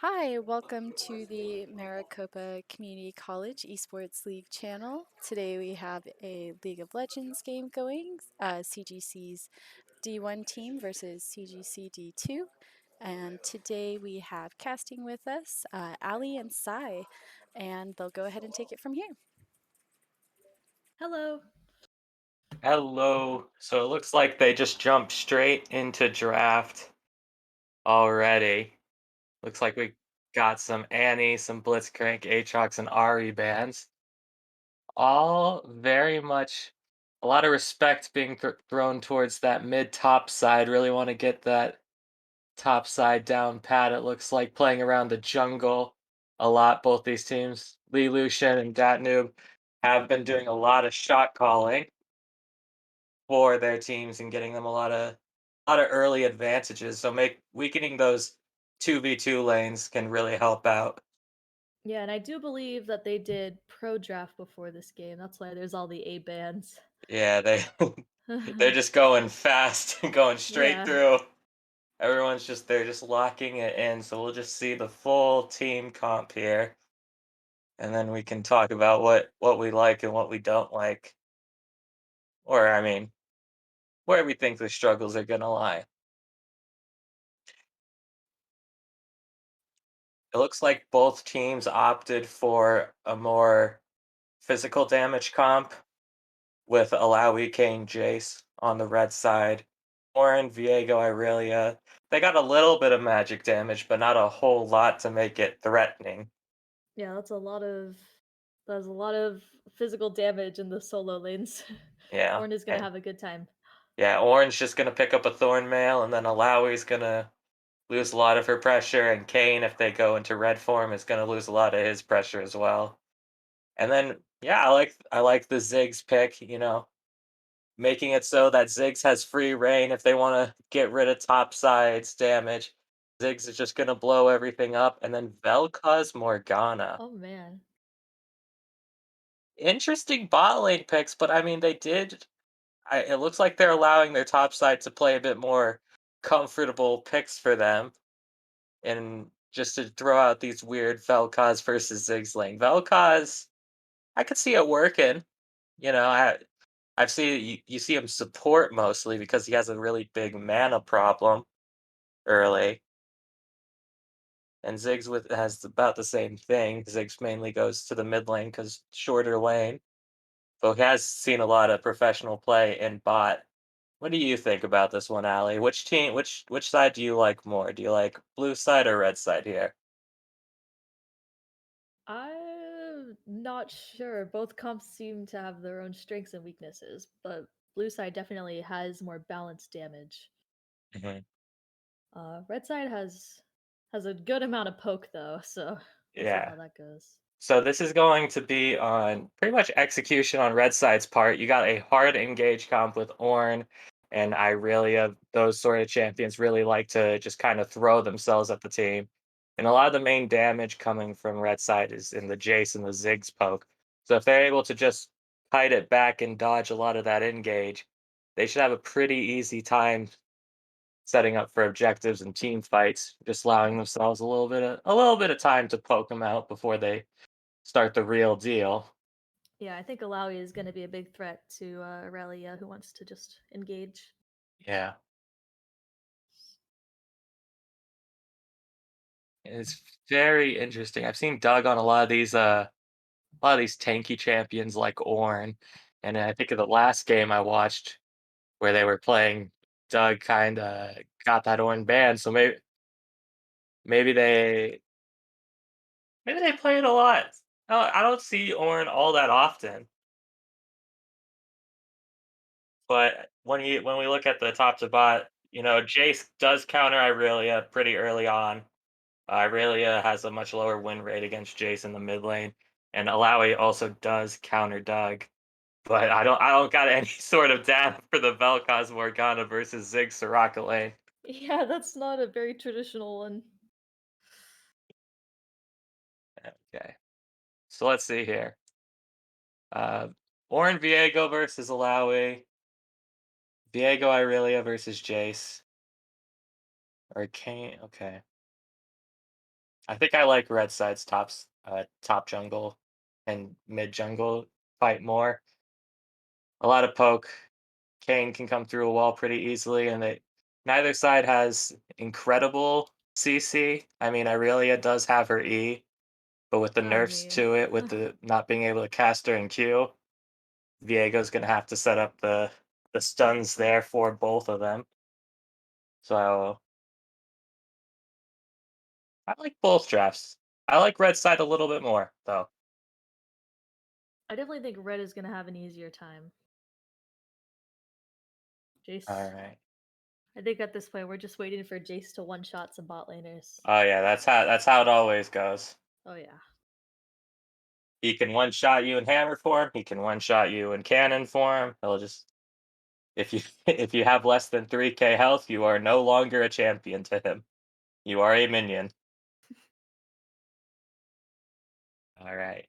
Hi, welcome to the Maricopa Community College Esports League channel. Today we have a League of Legends game going, CGC's D1 team versus CGC D2. And today we have casting with us, Ali and Sai, and they'll go ahead and take it from here. Hello. Hello. So it looks like they just jumped straight into draft already. Looks like we got some Annie, some Blitzcrank, Aatrox, and Ari bands. All very much a lot of respect being thrown towards that mid top side. Really want to get that top side down pat. It looks like playing around the jungle a lot. Both these teams, Lee Lucian and Datnoob, have been doing a lot of shot calling for their teams and getting them a lot of early advantages. So make weakening those 2v2 lanes can really help out. Yeah, and I do believe that they did pro draft before this game. That's why there's all the A bands. Yeah, they they're just going fast and going straight Yeah. through. Everyone's just they're just locking it in. So we'll just see the full team comp here, and then we can talk about what we like and what we don't like, or I mean, where we think the struggles are gonna lie. It looks like both teams opted for a more physical damage comp with Alawi, Kane, Jace on the red side. Orin, Viego, Irelia. They got a little bit of magic damage, but not a whole lot to make it threatening. Yeah, that's a lot of physical damage in the solo lanes. Yeah. Orn is gonna And have a good time. yeah, Orin's just gonna pick up a Thorn Mail, and then Alawi's gonna lose a lot of her pressure, and Kane, if they go into red form, is gonna lose a lot of his pressure as well. And then yeah, I like the Ziggs pick, making it so that Ziggs has free reign if they want to get rid of top sides damage. Ziggs is just going to blow everything up. And then Vel'Koz Morgana. Oh man. Interesting bot lane picks, but I mean, it looks like they're allowing their top side to play a bit more comfortable picks for them. And just to throw out these weird Vel'Koz versus Ziggs lane. Vel'Koz, I could see it working. I've seen you see him support mostly because he has a really big mana problem early, and Ziggs has about the same thing. Ziggs mainly goes to the mid lane because shorter lane, but he has seen a lot of professional play in bot. What do you think about this one, Ali? Which side do you like more? Do you like blue side or red side here? I'm not sure. Both comps seem to have their own strengths and weaknesses, but blue side definitely has more balanced damage. Mhm. Red side has a good amount of poke though, so we'll see Yeah. how that goes. So this is going to be on pretty much execution on Red Side's part. You got a hard engage comp with Ornn and Irelia. Those sort of champions really like to just kind of throw themselves at the team. And a lot of the main damage coming from Red Side is in the Jace and the Ziggs poke. So if they're able to just kite it back and dodge a lot of that engage, they should have a pretty easy time setting up for objectives and team fights, just allowing themselves a little bit of time to poke them out before they start the real deal. Yeah, I think Alawi is going to be a big threat to Aurelia, who wants to just engage. Yeah. It's very interesting. I've seen Doug on a lot of these tanky champions like Ornn. And I think of the last game I watched where they were playing, Doug kinda got that Ornn ban, so maybe they maybe they play it a lot. No, I don't see Ornn all that often, but when we look at the top to bot, Jace does counter Irelia pretty early on. Irelia has a much lower win rate against Jace in the mid lane, and Alawi also does counter Doug. But I don't got any sort of data for the Vel'Koz Morgana versus Zig Soraka lane. Yeah, that's not a very traditional one. Okay, so let's see here. Uh, Orin Viego versus Alawi. Viego Irelia versus Jace. Or Kane. Okay. I think I like red side's top jungle and mid jungle fight more. A lot of poke. Kane can come through a wall pretty easily, and they neither side has incredible CC. I mean, Irelia does have her E, but with the I nerfs mean, to it, with the not being able to cast her in Q, Viego's gonna have to set up the stuns there for both of them. So I like both drafts. I like red side a little bit more, though. I definitely think red is gonna have an easier time. All Jace, right. I think at this point we're just waiting for Jace to one shot some bot laners. Oh yeah, that's how it always goes. Oh yeah. He can one shot you in hammer form. He can one shot you in cannon form. He'll just if you if you have less than 3k health, you are no longer a champion to him. You are a minion. All right.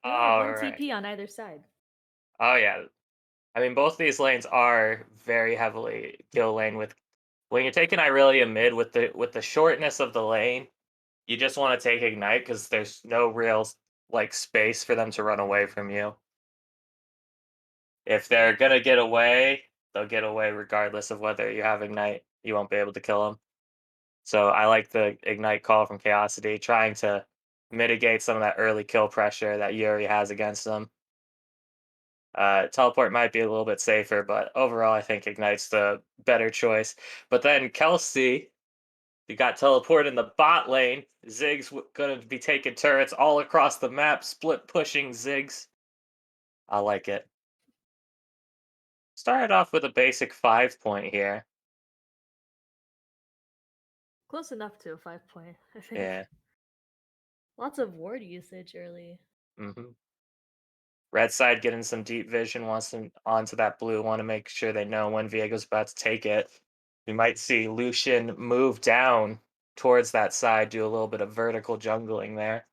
We only have All one right. TP on either side. Oh yeah. I mean, both these lanes are very heavily kill lane with when you're taking Irelia mid with the shortness of the lane, you just want to take ignite because there's no real like space for them to run away from you. If Yeah. they're gonna get away, they'll get away regardless of whether you have ignite. You won't be able to kill them. So I like the ignite call from Chaosity, trying to mitigate some of that early kill pressure that Yuri has against them. Teleport might be a little bit safer, but overall, I think Ignite's the better choice. But then Kelsey, you got teleport in the bot lane. Ziggs gonna be taking turrets all across the map, split pushing Ziggs. I like it. Started off with a basic 5 point here. Close enough to a 5 point, I think. Yeah. Lots of ward usage early. hmm Red side getting some deep vision, wants them onto that blue, want to make sure they know when Viego's about to take it. We might see Lucian move down towards that side, do a little bit of vertical jungling there.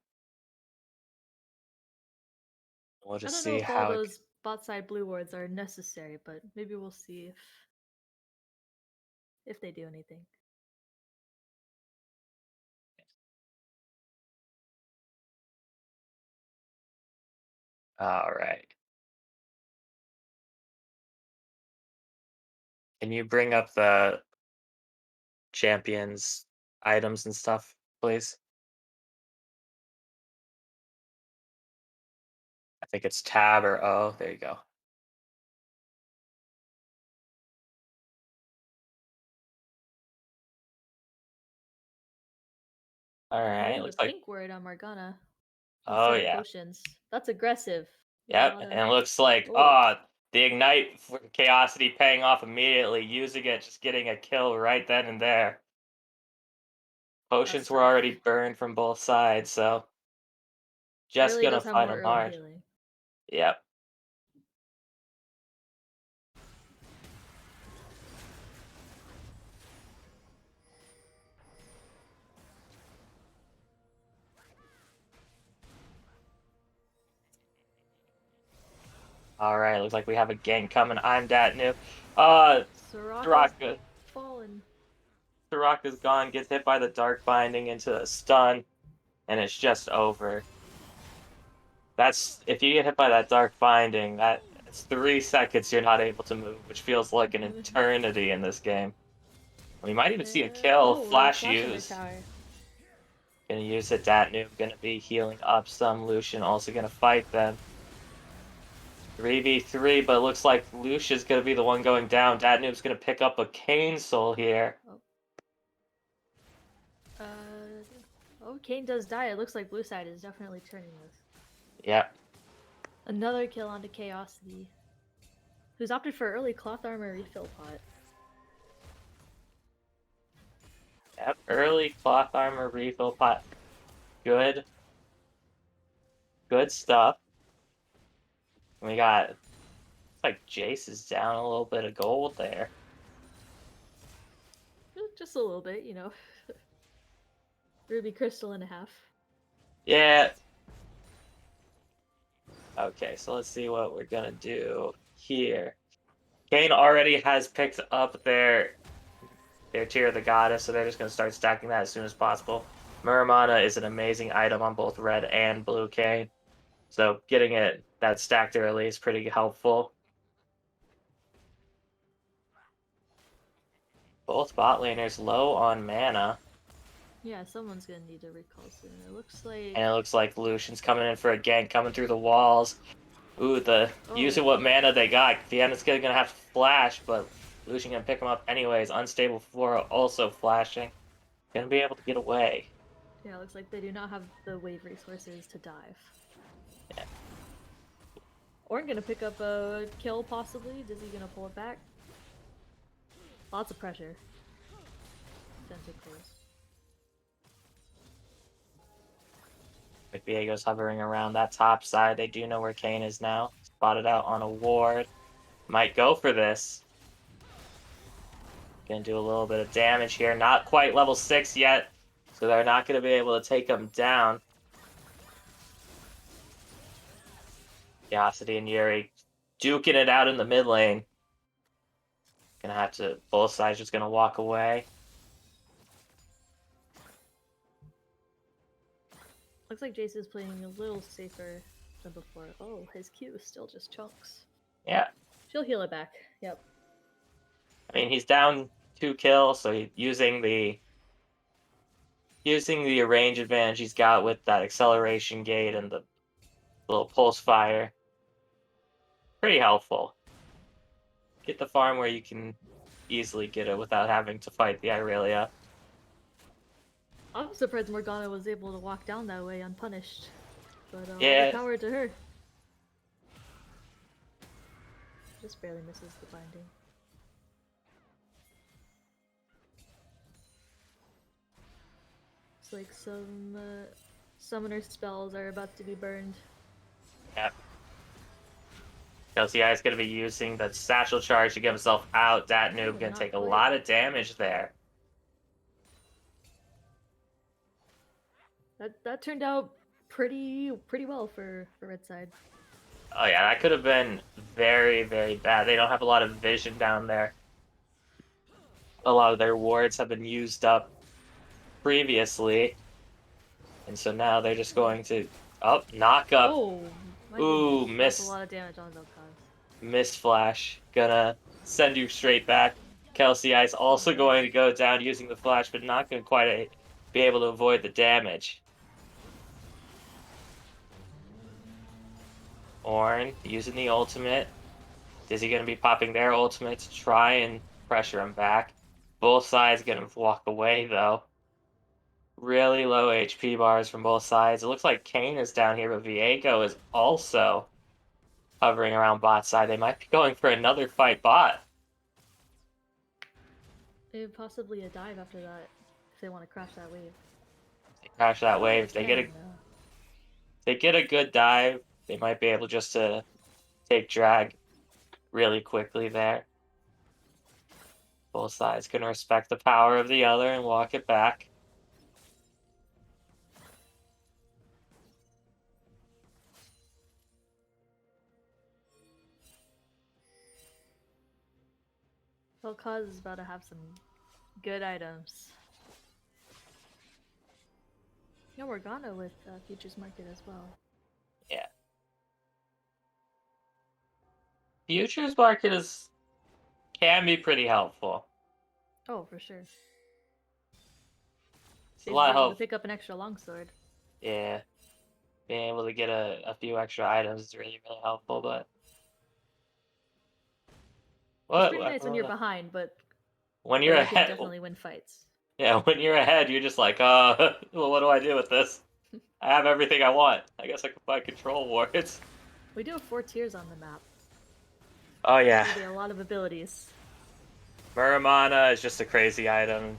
We'll I just don't know see if all how it. those bot side blue wards are necessary, but maybe we'll see if they do anything. All right. Can you bring up the champions items and stuff, please? I think it's tab or O. There you go. All right. Ooh, the Looks like. pink word on Morgana Oh instead of yeah. potions. That's aggressive. We got a Yep. lot of. And it looks like Oh, the ignite for Chaosity paying off immediately, using it, just getting a kill right then and there. that's Potions were tough. already burned from both sides, so just Irelia gonna does have fight more them early hard. healing. Yep. All right, looks like we have a gank coming. I'm that new. Soraka's Soraka. fallen. Soraka's gone, gets hit by the Dark Binding into a stun, and it's just over. That's if you get hit by that Dark Binding, it's 3 seconds you're not able to move, which feels like an eternity in this game. We might even see a kill. Oh, we're Flash flashing their use. tower. Gonna use it. Dat Noob gonna be healing up some. Lucian also gonna fight them. 3v3, but it looks like Lucia's gonna be the one going down. Dat Noob's gonna pick up a Cane Soul here. Uh, oh, Kane does die. It looks like blue side is definitely turning this. Yep. Another kill onto Chaosity, who's opted for early cloth armor refill pot. Yep. Early cloth armor refill pot. Good. Good stuff. We got. Looks like Jace is down a little bit of gold there. Just a little bit, you know. Ruby crystal and a half. Yeah. Okay, so let's see what we're gonna do here. Kane already has picked up their Tear of the Goddess, so they're just gonna start stacking that as soon as possible. Muramana is an amazing item on both red and blue Kane, so getting it that stacked early is pretty helpful. Both bot laners low on mana. Yeah, someone's gonna need to recall soon. It looks like. And it looks like Lucian's coming in for a gank, coming through the walls. Ooh, using what mana they got. Vienna's gonna have to flash, but Lucian gonna pick him up anyways. Unstable Flora also flashing. Gonna be able to get away. Yeah, it looks like they do not have the wave resources to dive. Yeah. Ornn gonna pick up a kill, possibly. Is he gonna pull it back? Lots of pressure. Sensor close. Viego's hovering around that top side. They do know where Kane is now. Spotted out on a ward. Might go for this. Gonna do a little bit of damage here. Not quite level 6 yet, so they're not gonna be able to take him down. Curiosity and Yuri duking it out in the mid lane. Gonna have to, both sides just gonna walk away. Looks like Jace is playing a little safer than before. Oh, his Q is still just chunks. Yeah, She'll heal it back. Yep. I mean he's down 2 kills, so he's using the range advantage he's got with that acceleration gate and the little pulse fire. Pretty helpful. Get the farm where you can easily get it without having to fight the Irelia. I'm surprised Morgana was able to walk down that way unpunished. But all Yeah. the power to her. Just barely misses the binding. It's like some summoner spells are about to be burned. Yep. LCI is going to be using the satchel charge to get himself out. Dat Noob going to take a lot of damage there. That turned out pretty well for red side. Oh yeah, that could have been very, very bad. They don't have a lot of vision down there. A lot of their wards have been used up previously. And so now they're just going to knock up. Oh, Ooh, that's a miss. lot of damage on Vel'Koz. Miss flash. Gonna send you straight back. Kelsey Ice also going to go down using the flash, but not going to quite be able to avoid the damage. Ornn using the ultimate. Is he going to be popping their ultimate to try and pressure him back? Both sides going to walk away, though. Really low HP bars from both sides. It looks like Kane is down here, but Viego is also hovering around bot side. They might be going for another fight bot. Maybe possibly a dive after that if they want to crash that wave. They crash that wave. If they get a good dive, they might be able just to take drag really quickly there. Both sides can respect the power of the other and walk it back. Vel'Koz is about to have some good items. No Morgana with Futures Market as well. Yeah. Futures market can be pretty helpful. Oh, for sure. It's a He's lot of able to help. pick up an extra longsword. Yeah. Being able to get a few extra items is really, really helpful, but It's what pretty nice when you're behind, when but you're you can ahead, definitely win fights. yeah, when you're ahead, you're just like, well, what do I do with this? I have everything I want. I guess I can fight control wards. We do have 4 tiers on the map. Oh yeah, There'll be a lot of abilities. Muramana is just a crazy item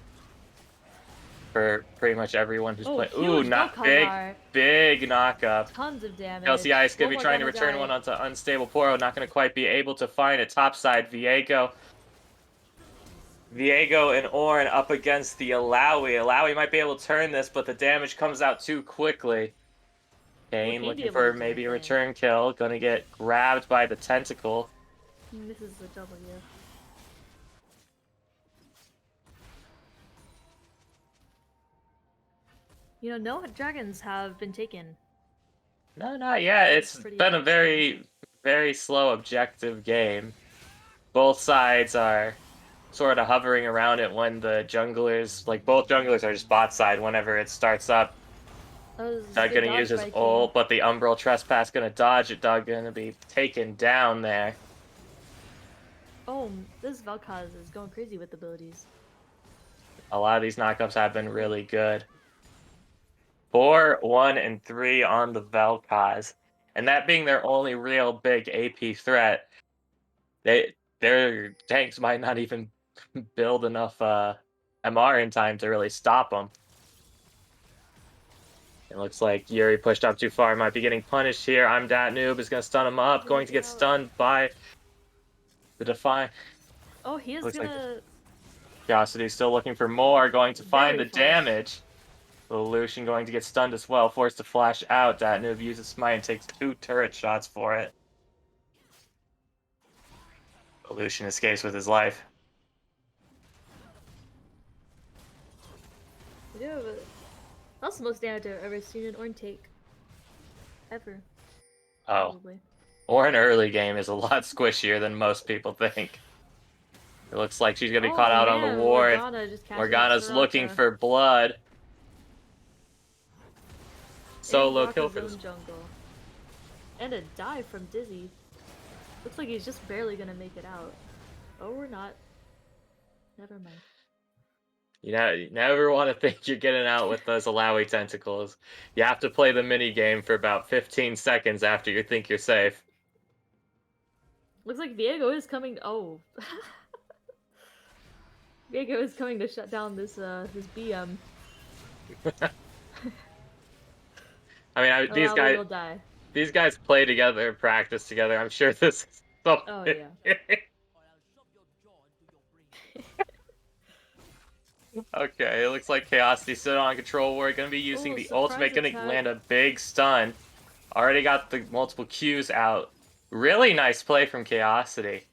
for pretty much everyone who's Oh, playing. Ooh, huge not big, Vel'Khazar! big knockup. Tons of damage. Kelsey Ice gonna One be more trying to gonna return die. one onto unstable Poro, not gonna quite be able to find it. Topside, Viego and Ornn up against the Alawi. Alawi might be able to turn this, but the damage comes out too quickly. Will Kane Kane be looking able to for do maybe a anything? return kill. Gonna get grabbed by the tentacle. This is the W. You know, no dragons have been taken. No, not yet. It's Pretty been a very, very slow objective game. Both sides are sort of hovering around it when the junglers, like both junglers are just bot side whenever it starts up. That was Doug good gonna use dodge his by Kane. ult, but the Umbral Trespass gonna dodge it. Doug gonna be taken down there. Oh, this Vel'Koz is going crazy with abilities. A lot of these knockups have been really good. 4, 1, and 3 on the Vel'Koz. And that being their only real big AP threat, their tanks might not even build enough MR in time to really stop them. It looks like Yuri pushed up too far, might be getting punished here. I'm Dat Noob is going to stun him up, going to get stunned by the Defy. Oh, he is Looks like gonna... Curiosity still looking for more, going to find Very the far. damage. Little Lucian going to get stunned as well, forced to flash out. Dat Noob uses Smite and takes 2 turret shots for it. Lucian escapes with his life. Yeah, but that's the most damage I've ever seen an Ornn take. Ever. Oh. Probably. Or an early game is a lot squishier than most people think. It looks like she's going to be caught Oh out on the man, ward. Morgana just catches Morgana's looking Soraka for blood. in Solo kill Soraka's for own this. jungle. And a dive from Dizzy. Looks like he's just barely gonna make it out. Oh, we're not. Never mind. You know, you never want to think you're getting out with those Alawi tentacles. You have to play the mini game for about 15 seconds after you think you're safe. Looks like Viego is coming. Oh. Viego is coming to shut down this this BM. I mean, Alawi will die. these guys play together, practice together. I'm sure this is something. Oh yeah. Okay, it looks like Chaosity stood on control. We're going to be using Oh, the surprise ultimate, going to attack. land a big stun. Already got the multiple Qs out. Really nice play from Chaosity.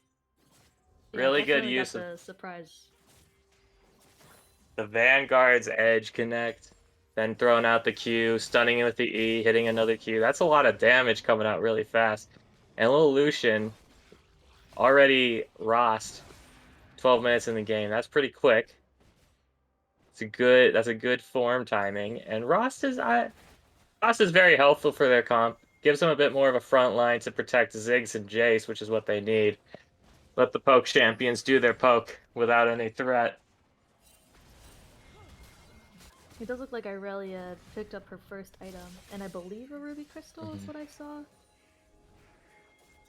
Really good use got of the surprise. the Vanguard's edge connect. Then throwing out the Q, stunning it with the E, hitting another Q. That's a lot of damage coming out really fast. And little Lucian already Rost 12 minutes in the game. That's pretty quick. That's a good form timing. And Rost is very helpful for their comp. Gives them a bit more of a front line to protect Ziggs and Jace, which is what they need. Let the poke champions do their poke without any threat. It does look like Irelia picked up her first item, and I believe a ruby crystal is what I saw.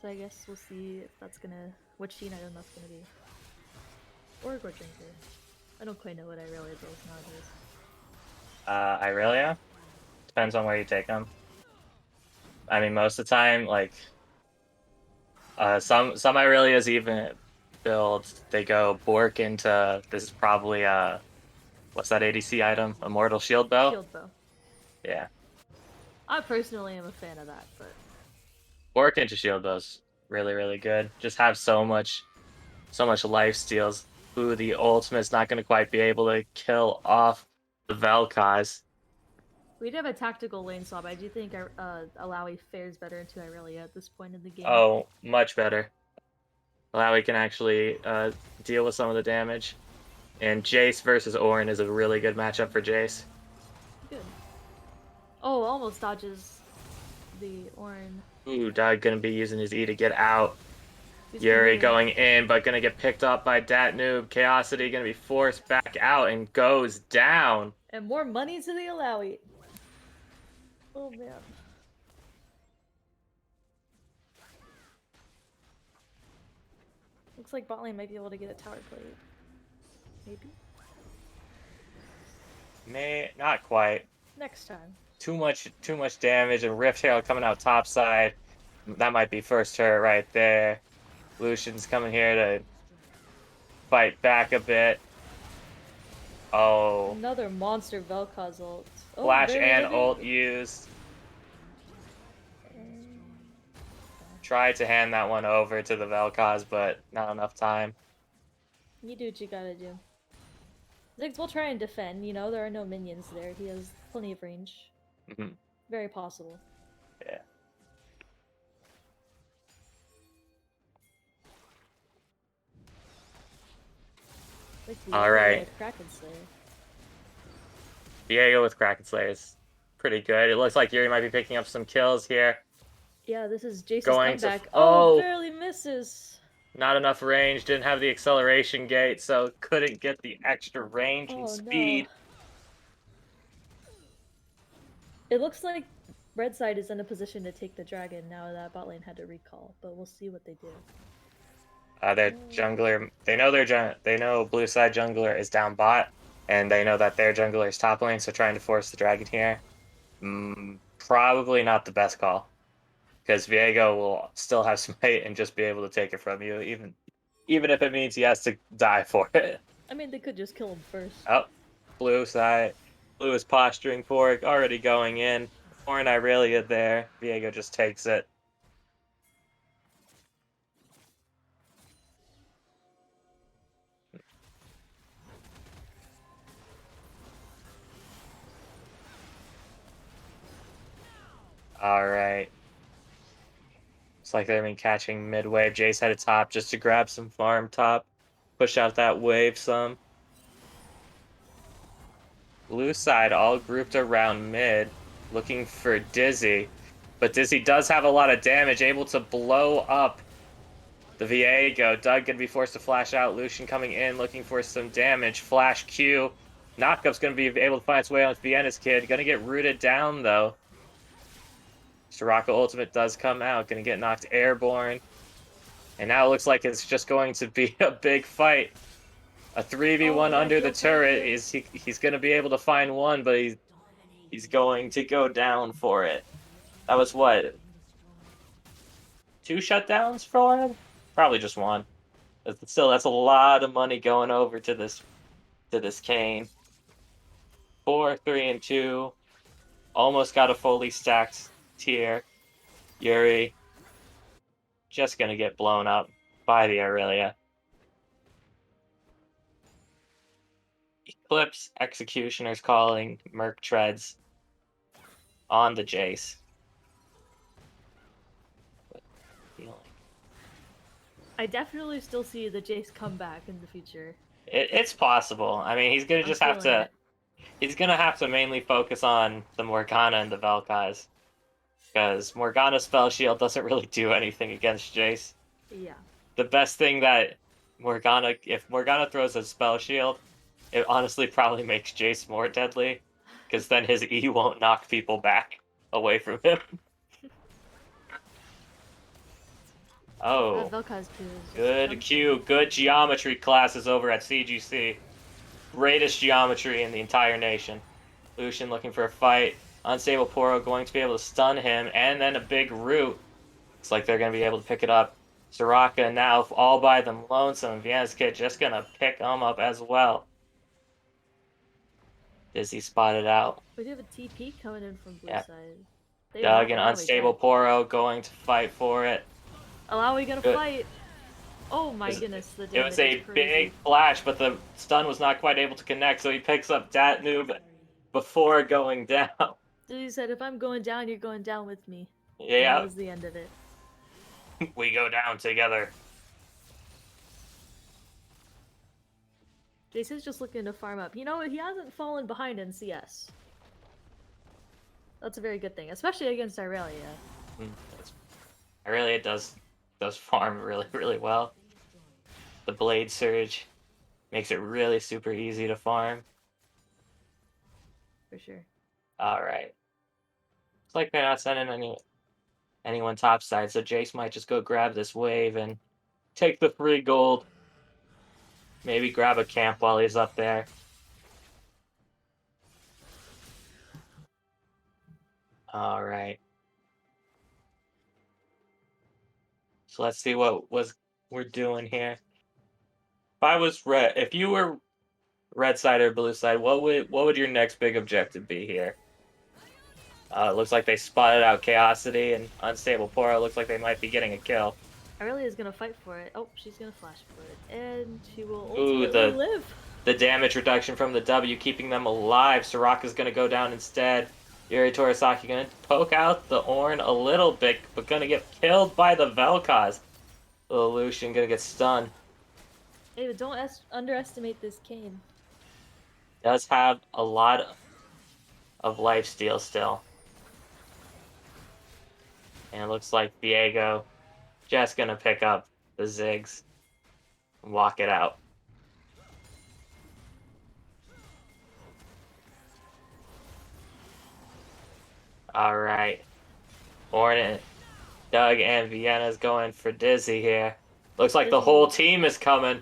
So I guess we'll see if that's gonna, which Sheen item that's gonna be. Or a Gore Drinker. I don't quite know what Irelia does nowadays. Irelia? Depends on where you take them. I mean, most of the time, like, some Irelias even build, they go Bork into, this is probably, what's that ADC item? Immortal Shield Bow? Shield Bow. Yeah. I personally am a fan of that, but... Bork into Shield Bow's really, really good. Just have so much life steals. Ooh, the ultimate's not going to quite be able to kill off the Vel'Koz. We do have a tactical lane swap. I do think Alawi fares better into Irelia at this point in the game. Oh, much better. Malawi can actually deal with some of the damage. And Jace versus Ornn is a really good matchup for Jace. Good. Oh, almost dodges the Ornn. Ooh, Doug gonna be using his E to get out. He's Yuri committed. going in, but gonna get picked up by Dat Noob. Chaosity gonna be forced back out and goes down. And more money to the Alawi. Oh man. Looks like bot lane might be able to get a tower plate. Maybe? Not quite. Next time. Too much damage, and Rift Herald coming out top side. That might be first turret right there. Lucian's coming here to fight back a bit. Oh. Another monster Vel'Koz ult. Oh, Flash very and living. ult used. Tried to hand that one over to the Vel'Koz, but not enough time. You do what you gotta do. Ziggs will try and defend, you know, there are no minions there. He has plenty of range. Mhm. Very possible. Yeah. Like All right. with Kraken Slayer. Diego with Kraken Slayer is pretty good. It looks like Yuri might be picking up some kills here. Yeah, this is Jace's Going to comeback. oh, barely misses. Not enough range. Didn't have the acceleration gate, so couldn't get the extra range and speed. No. It looks like red side is in a position to take the dragon now that bot lane had to recall, but we'll see what they do. Their jungler, they know blue side jungler is down bot, and they know that their jungler is top lane, so trying to force the dragon here, probably not the best call, because Viego will still have smite and just be able to take it from you, even if it means he has to die for it. I mean, they could just kill him first. Oh, blue is posturing for it, already going in. Ornn Irelia there. Viego just takes it. All right. Looks like they've been catching mid wave. Jace headed top just to grab some farm top, push out that wave some. Blue side all grouped around mid, looking for Dizzy. But Dizzy does have a lot of damage, able to blow up the Viego. Doug gonna be forced to flash out. Lucian coming in, looking for some damage. Flash Q. Knockup's gonna be able to find its way onto Vienna's kid. Gonna get rooted down though. Soraka ultimate does come out. Gonna get knocked airborne. And now it looks like it's just going to be a big fight. A 3v1 under the turret. He's going to be able to find one, but he's going to go down for it. That was what? 2 shutdowns for him? Probably just one. But still, that's a lot of money going over to this Kane. 4, 3, and 2. Almost got a fully stacked tier. Yuri just going to get blown up by the Aurelia. Eclipse Executioner's calling Merc Treads on the Jace. I definitely still see the Jace come back in the future. It's possible. I mean, he's gonna just have to. He's gonna have to mainly focus on the Morgana and the Vel'Koz, because Morgana's spell shield doesn't really do anything against Jace. Yeah. The best thing that if Morgana throws a spell shield, it honestly probably makes Jace more deadly, because then his E won't knock people back away from him. Oh, good Q, good geometry classes over at CGC. Greatest geometry in the entire nation. Lucian looking for a fight. Unstable Poro going to be able to stun him, and then a big root. Looks like they're going to be able to pick it up. Soraka now all by them lonesome. Vienna's kid just going to pick them up as well. Dizzy spotted out. We do have a TP coming in from blue side. Doug and Unstable Poro going to fight for it. Alawi gonna fight. Oh my It goodness, the it was damage is a big crazy. flash, but the stun was not quite able to connect, so he picks up that noob before going down. Dude said, if I'm going down, you're going down with me. And that Yeah, was the end of it. we go down together. Jason's just looking to farm up. You know, he hasn't fallen behind in CS. That's a very good thing, especially against Irelia. Mm, Aurelia does farm really well. The blade surge makes it really super easy to farm. For sure. All right. It's like they're not sending anyone topside, so Jace might just go grab this wave and take the free gold. Maybe grab a camp while he's up there. All right. So let's see what we're doing here. If you were red side or blue side, what would your next big objective be here? It looks like they spotted out Chaosity and Unstable Poro. Looks like they might be getting a kill. Irelia is gonna fight for it. Oh, she's gonna flash for it. And she will Ooh, ultimately live. the damage reduction from the W keeping them alive. Soraka's gonna go down instead. Yuri Torasaki gonna poke out the Ornn a little bit, but gonna get killed by the Vel'Koz. The Lucian gonna get stunned. Hey, but don't underestimate this Kane. Does have a lot of lifesteal still. And it looks like Diego just gonna pick up the Ziggs and walk it out. Alright. Ornn, Doug, and Vienna's going for Dizzy here. Looks like the Dizzy. whole team is coming.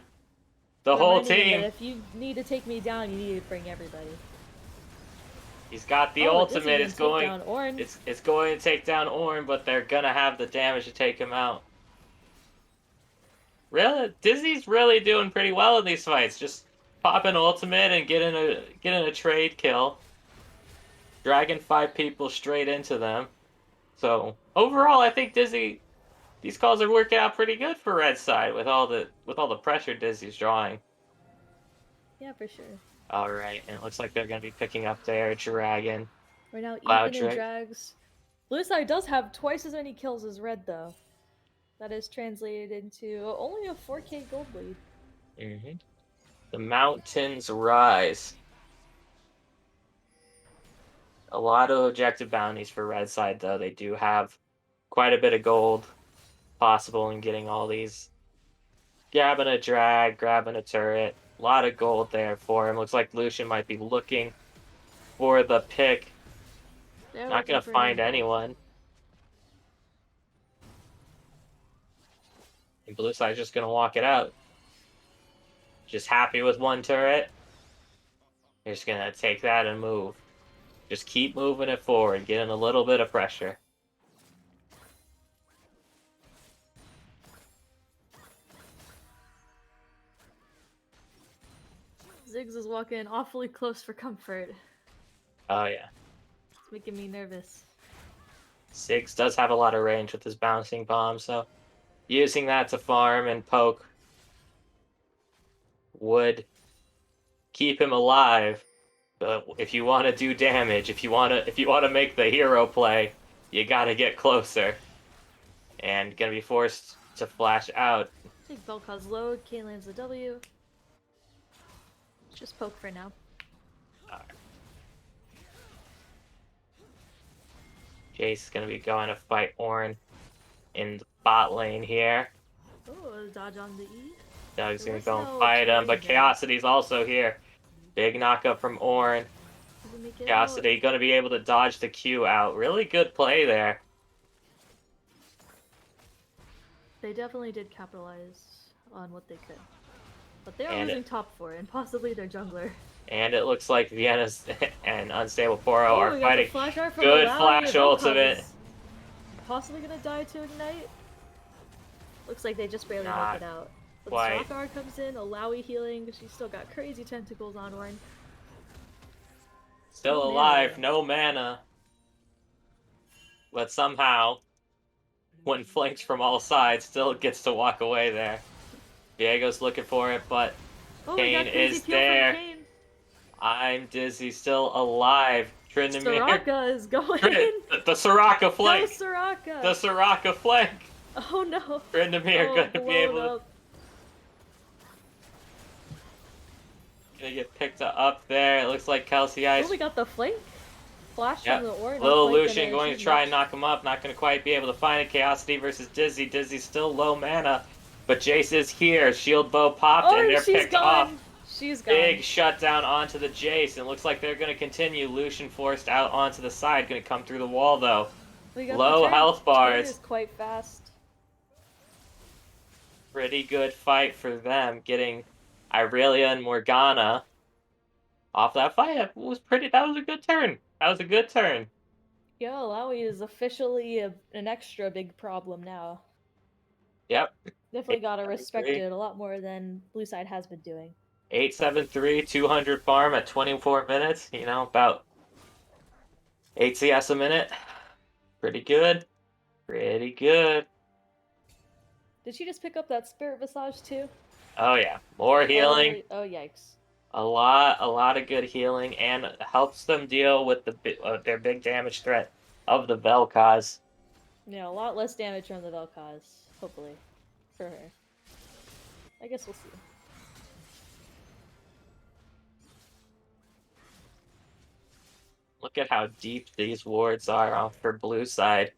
The whole Reminding him team. that if you need to take me down, you need to bring everybody. He's got the Oh, Dizzy ultimate. can take down Ornn. It's going to take down Ornn, but they're gonna have the damage to take him out. Really, Dizzy's really doing pretty well in these fights. Just popping ultimate and getting a trade kill, dragging 5 people straight into them. So overall, I think these calls are working out pretty good for Red side with all the pressure Dizzy's drawing. Yeah, for sure. All right, and it looks like they're gonna be picking up their dragon. Right now, Cloud even in Drake. drags. Blue side does have twice as many kills as red, though. That is translated into only a 4k gold lead. Mm-hmm. The mountains rise. A lot of objective bounties for red side, though. They do have quite a bit of gold possible in getting all these. Grabbing a drag, grabbing a turret. A lot of gold there for him. Looks like Lucian might be looking for the pick. They're Not looking going to for find him. anyone. And blue side's just going to walk it out. Just happy with one turret. They're just going to take that and move. Just keep moving it forward, getting a little bit of pressure. Ziggs is walking awfully close for comfort. Oh, yeah. It's making me nervous. Ziggs does have a lot of range with his bouncing bomb, so using that to farm and poke would keep him alive. But if you want to do damage, if you want to make the hero play, you got to get closer. And gonna be forced to flash out. Take Vel'Koz load, Kane lands the W. Just poke for now. All right. Jace is gonna be going to fight Ornn in the bot lane here. Oh, dodge on the E. Doug's There gonna was go and no fight him, but turret there. Chaosity's also here. Big knockup from Ornn. Doesn't make it out. Chaosity gonna be able to dodge the Q out. Really good play there. They definitely did capitalize on what they could. But they are And losing top 4, and possibly their jungler. And it looks like Vienna's and Unstable Poro Oh, are we got the fighting. flash art from Good Malawi. flash Vel'Koz ultimate. is possibly gonna die to Ignite. Looks like they just barely Not make it out. But quite. the Stalker comes in, Alawi healing. She's still got crazy tentacles on Ornn. Still No alive, mana. no mana. But somehow, when flanked from all sides, still gets to walk away there. Diego's looking for it, but Oh, we Kane got crazy is peel from there. Kane. I'm dizzy, still alive. Tryndamere. Soraka is going. The Soraka Go flank. The Soraka. Soraka flank. Oh no. Tryndamere Oh, gonna be blown able to up. get picked up there. It looks like Kelsey Oh, Ice. we got the flank. Flash from Yep. the Ore, not Little quite Lucian gonna going to achieve try and much. knock him up. Not going to quite be able to find it. Chaosity versus Dizzy. Dizzy's still low mana, but Jace is here. Shield bow popped, and Oh, they're she's picked off. gone. She's gone. Big shutdown onto the Jace. It looks like they're going to continue. Lucian forced out onto the side. Going to come through the wall, though. We got the Low turn. health Turn bars. is quite fast. Pretty good fight for them. Getting Irelia and Morgana off that fight. That was pretty. That was a good turn. That was a good turn. Yo, Lowy is officially an extra big problem now. Yep. Definitely gotta respect 873. it a lot more than Blue Side has been doing. 873, 200 farm at 24 minutes. About 8 CS a minute. Pretty good. Pretty good. Did she just pick up that Spirit Visage too? Oh yeah, more healing. Oh yikes. A lot of good healing, and helps them deal with their big damage threat of the Vel'Koz. Yeah, a lot less damage from the Vel'Koz, hopefully, for her. I guess we'll see. Look at how deep these wards are for blue side.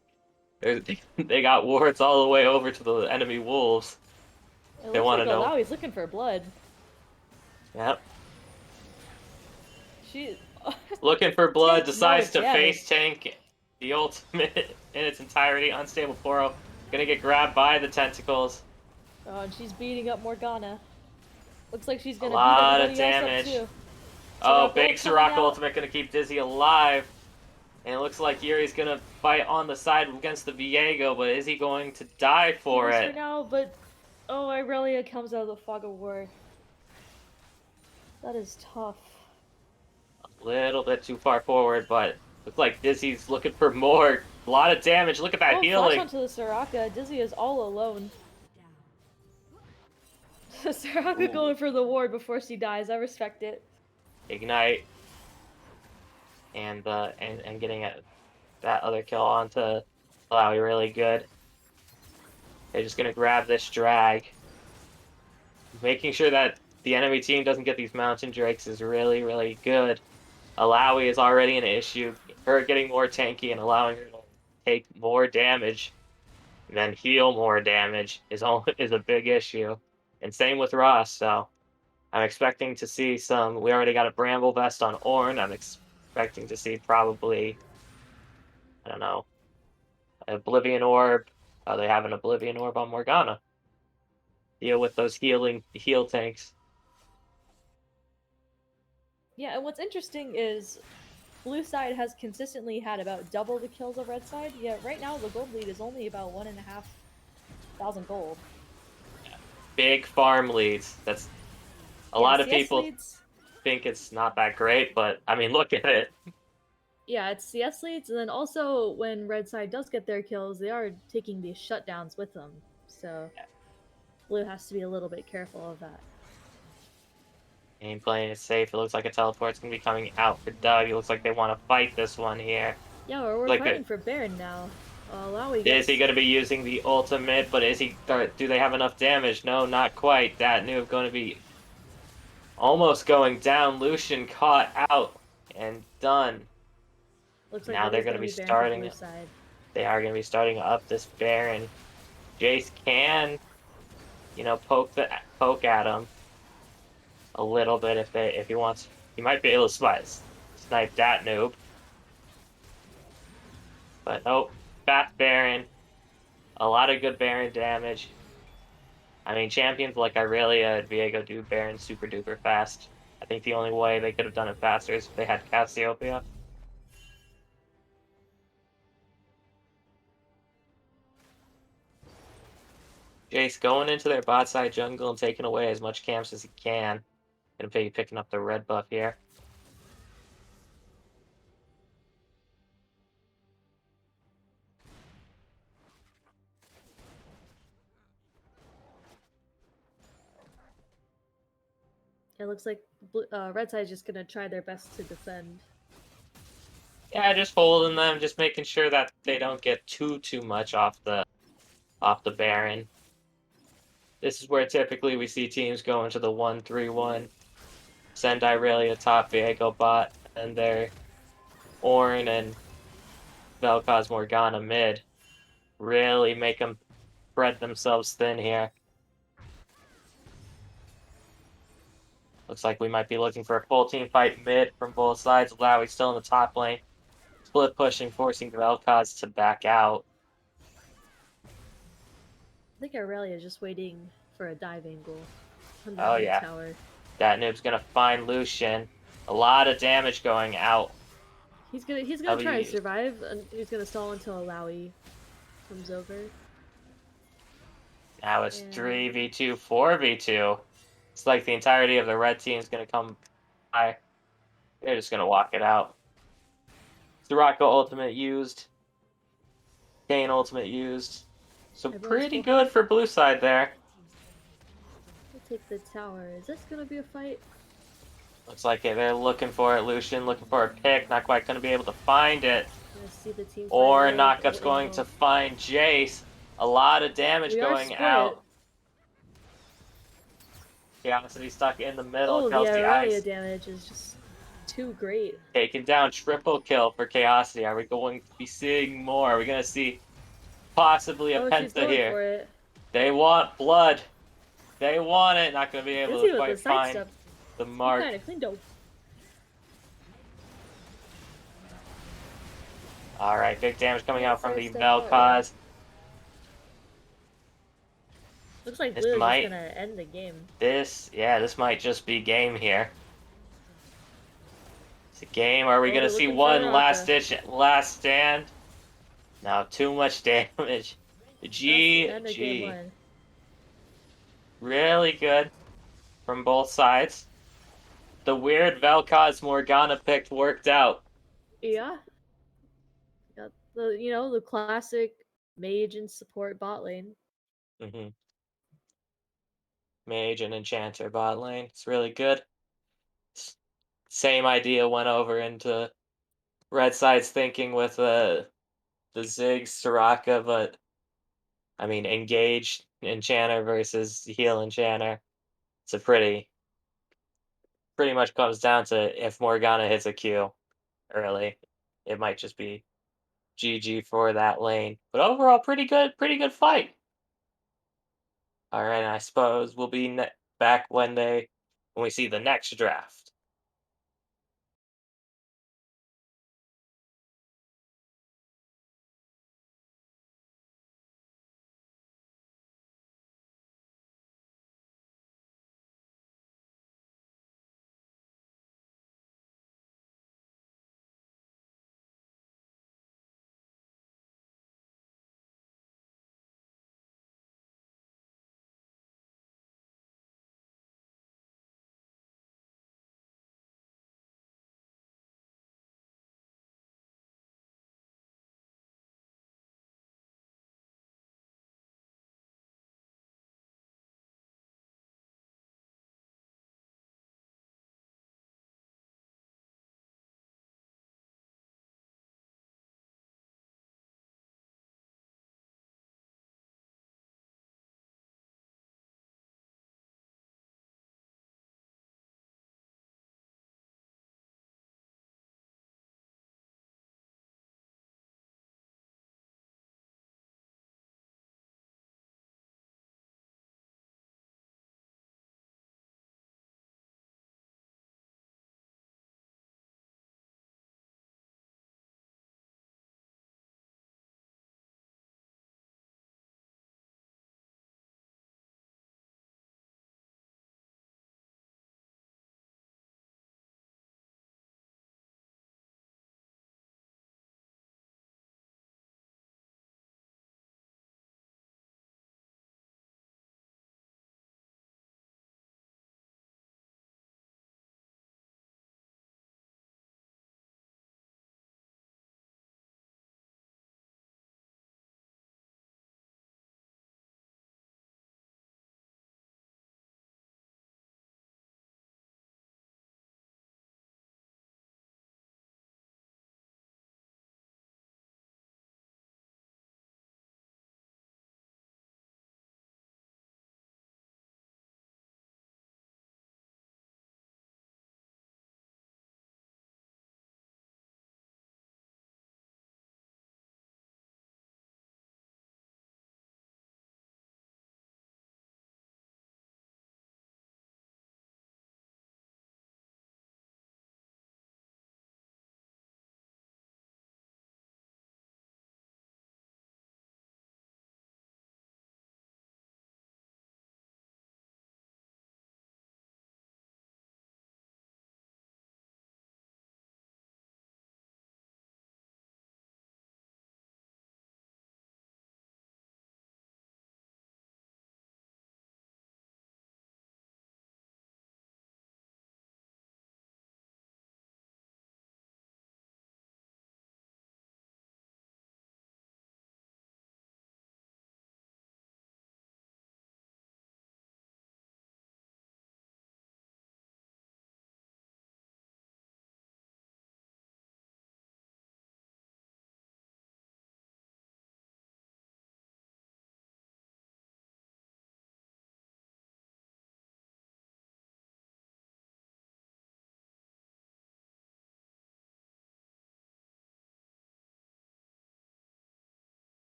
They got wards all the way over to the enemy wolves. It They looks want like to know. Alawi's looking for blood. Yep. She Looking for blood, takes no decides to damage. face tank the ultimate in its entirety. Unstable Poro. Gonna get grabbed by the tentacles. Oh, and she's beating up Morgana. Looks like she's A gonna beat lot of everybody else up damage. too. Oh, Soraka big ult coming Soraka out. ultimate gonna keep Dizzy alive. And it looks like Yuri's gonna fight on the side against the Viego, but is he going to die He for is for it? now, but oh, Irelia comes out of the fog of war. That is tough. A little bit too far forward, but looks like Dizzy's looking for more. A lot of damage. Look at that Oh, flash healing. onto the Soraka. Dizzy is all alone. Soraka Ooh. going for the ward before she dies. I respect it. Ignite. And getting that other kill onto Malawi really good. They're just gonna grab this drag. Making sure that the enemy team doesn't get these mountain drakes is really, really good. Alawi is already an issue. Her getting more tanky and allowing her to take more damage, then heal more damage is a big issue. And same with Ross, so I'm expecting to see some. We already got a Bramble Vest on Ornn. I'm expecting to see probably, I don't know, Oblivion Orb. They have an Oblivion Orb on Morgana. Deal with those heal tanks. Yeah, and what's interesting is blue side has consistently had about double the kills of red side, yet right now the gold lead is only about 1,500 gold. Big farm leads. That's a Yeah, lot of CS people leads. think it's not that great, but I mean, look at it. Yeah, it's CS leads, and then also when red side does get their kills, they are taking these shutdowns with them. So blue has to be a little bit careful of that. Game playing it safe. It looks like a teleport's gonna be coming out for Doug. It looks like they want to fight this one here. Yeah, we're Like, fighting for Baron now. Lowy is gets... he gonna be using the ultimate? But do they have enough damage? No, not quite. That Noob going to be almost going down. Lucian caught out and done. Looks like Now it they're is going going to to be be Baron for starting. blue side. They are going to be starting up this Baron. Jace can, poke at him a little bit if he wants. He might be able to snipe that Noob. But oh, fast Baron. A lot of good Baron damage. I mean, champions like Irelia and Viego do Baron super duper fast. I think the only way they could have done it faster is if they had Cassiopeia. Jace going into their bot side jungle and taking away as much camps as he can. Gonna be picking up the red buff here. It looks like Red Side's just gonna try their best to defend. Yeah, just holding them, just making sure that they don't get too much off the Baron. This is where typically we see teams go into the 1-3-1. Send Irelia top, Viego bot, and their Ornn and Vel'Koz Morgana mid. Really make them spread themselves thin here. Looks like we might be looking for a full team fight mid from both sides. Lowy still in the top lane. Split pushing, forcing Vel'Koz to back out. I think Aurelia is just waiting for a dive angle Oh underneath the yeah, tower. that noob's gonna find Lucian. A lot of damage going out. He's gonna try to W survive, and he's gonna stall until Alawi comes over. Now it's And 3v2, 4v2. It's like the entirety of the red team is gonna come by. They're just gonna walk it out. Soraka ultimate used. Kane ultimate used. So everyone's pretty full. good for blue side there. We'll take the tower. Is this gonna be a fight? Looks like they're looking for it. Lucian looking for a pick. Not quite going to be able to find it. I'm gonna see the team fight Or here. Naka's Double going to angle. find Jace. A lot of damage We are going split. out. Chaosity stuck in the middle. Oh, the Kills the Aurelia ice. damage is just too great. Taken down. Triple kill for Chaosity. Are we going to be seeing more? Are we going to see possibly a Oh, she's Penta going here? for it. They want blood. They want it. Not going to be able Busy to with the quite find sidestep. the You mark. kind of cleaned up. All right, big damage coming out from the Sidestep bot lane. Vel'Koz. Looks like This Blue is just might, gonna end the game. this might just be game here. It's a game. Are we Oh, gonna they're see looking for one last Naka. ditch, last stand? No, too much damage. That's the end of game GG. one. Really good from both sides. The weird Vel'Koz Morgana pick worked out. Yeah. Got the classic mage and support bot lane. hmm Mage and Enchanter bot lane. It's really good. Same idea went over into red side's thinking with the Ziggs Soraka, but I mean, engaged enchanter versus heal enchanter. It's a pretty much comes down to if Morgana hits a Q early, it might just be GG for that lane. But overall, pretty good fight. All right, I suppose we'll be back when we see the next draft.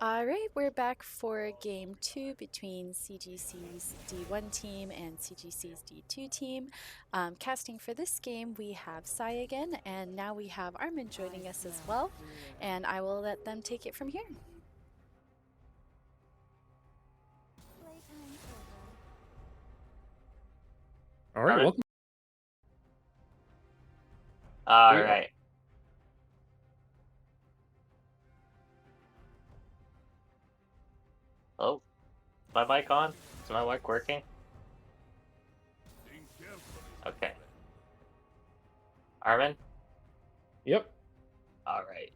All right, we're back for game two between CGC's D1 team and CGC's D2 team. Casting for this game, we have Sai again, and now we have Armin joining us as well, and I will let them take it from here. All right, Alright. welcome. All We, right. Oh, is my mic on? Is my mic working? Okay. Armin? yep. All right.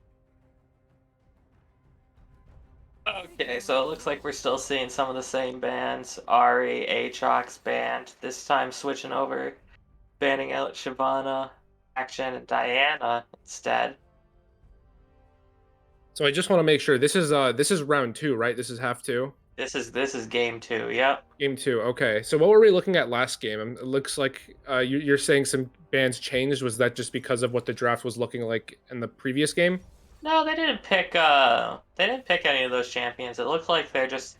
Okay, so it looks like we're still seeing some of the same bands. Ari, Aatrox band, this time switching over, banning out Shyvana, Action, and Diana instead. So I just want to make sure this is round two, right? This is half two, This is game two. Yep. game two. Okay. So what were we looking at last game? It looks like you're saying some bands changed. Was that just because of what the draft was looking like in the previous game? No, they didn't pick any of those champions. It looks like they're just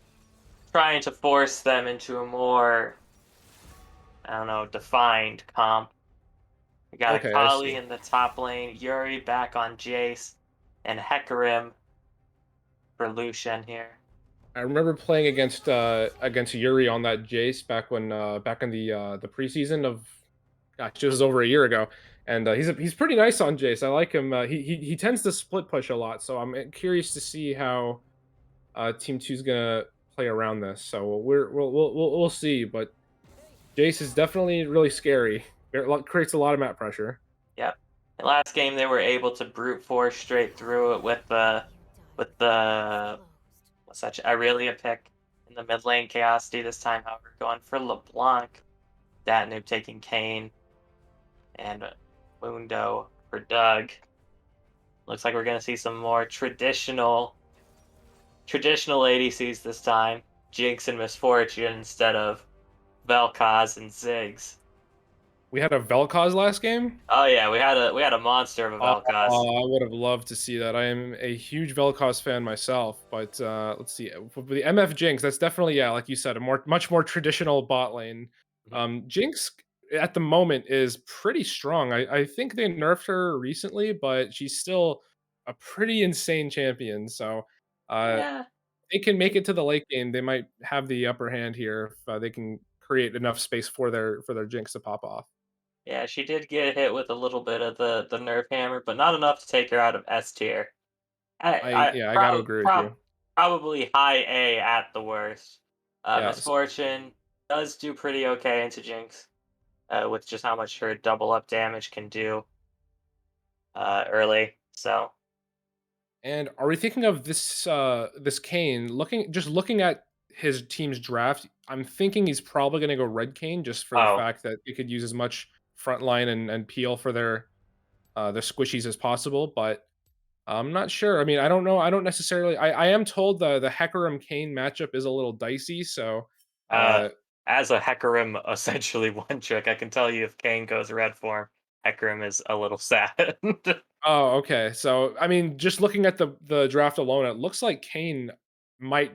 trying to force them into a more, I don't know, defined comp. We got Okay, I Akali see. in the top lane, Yuri back on Jace, and Hecarim for Lucian here. I remember playing against Yuri on that Jace back in the preseason of, gosh, it was over a year ago, and he's pretty nice on Jace. I like him. He tends to split push a lot, so I'm curious to see how Team Two's gonna play around this. So we'll see. But Jace is definitely really scary. It creates a lot of map pressure. Yep. And last game they were able to brute force straight through it with the what's that Irelia pick in the mid lane Chaosity this time, however, going for LeBlanc. Datnoob taking Kane and Mundo for Doug. Looks like we're gonna see some more traditional ADCs this time. Jinx and Misfortune instead of Vel'Koz and Ziggs. We had a Vel'Koz last game. Oh yeah, we had a monster of a Vel'Koz. I would have loved to see that. I am a huge Vel'Koz fan myself, but let's see. For the MF Jinx, that's definitely, yeah, like you said, a much more traditional bot lane. Mhm. Jinx at the moment is pretty strong. I think they nerfed her recently, but she's still a pretty insane champion. So uh, Yeah, they can make she, it to the late game. They might have the upper hand here if they can create enough space for their Jinx to pop off. yeah, she did get hit with a little bit of the nerf hammer, but not enough to take her out of S tier. I got to agree with you. Probably high A at the worst. Yeah. Misfortune does do pretty okay into Jinx, with just how much her double up damage can do early. So And are we thinking of this Kane? Looking at his team's draft, I'm thinking he's probably going to go red Kane just for the oh fact that they could use as much frontline and peel for their squishies as possible. But I'm not sure. I mean, I don't know. I don't necessarily. I am told the Hecarim Kane matchup is a little dicey. So uh, uh, as a Hecarim essentially one trick, I can tell you if Kane goes red form, Hecarim is a little sad. oh, okay. So I mean, just looking at the draft alone, it looks like Kane might.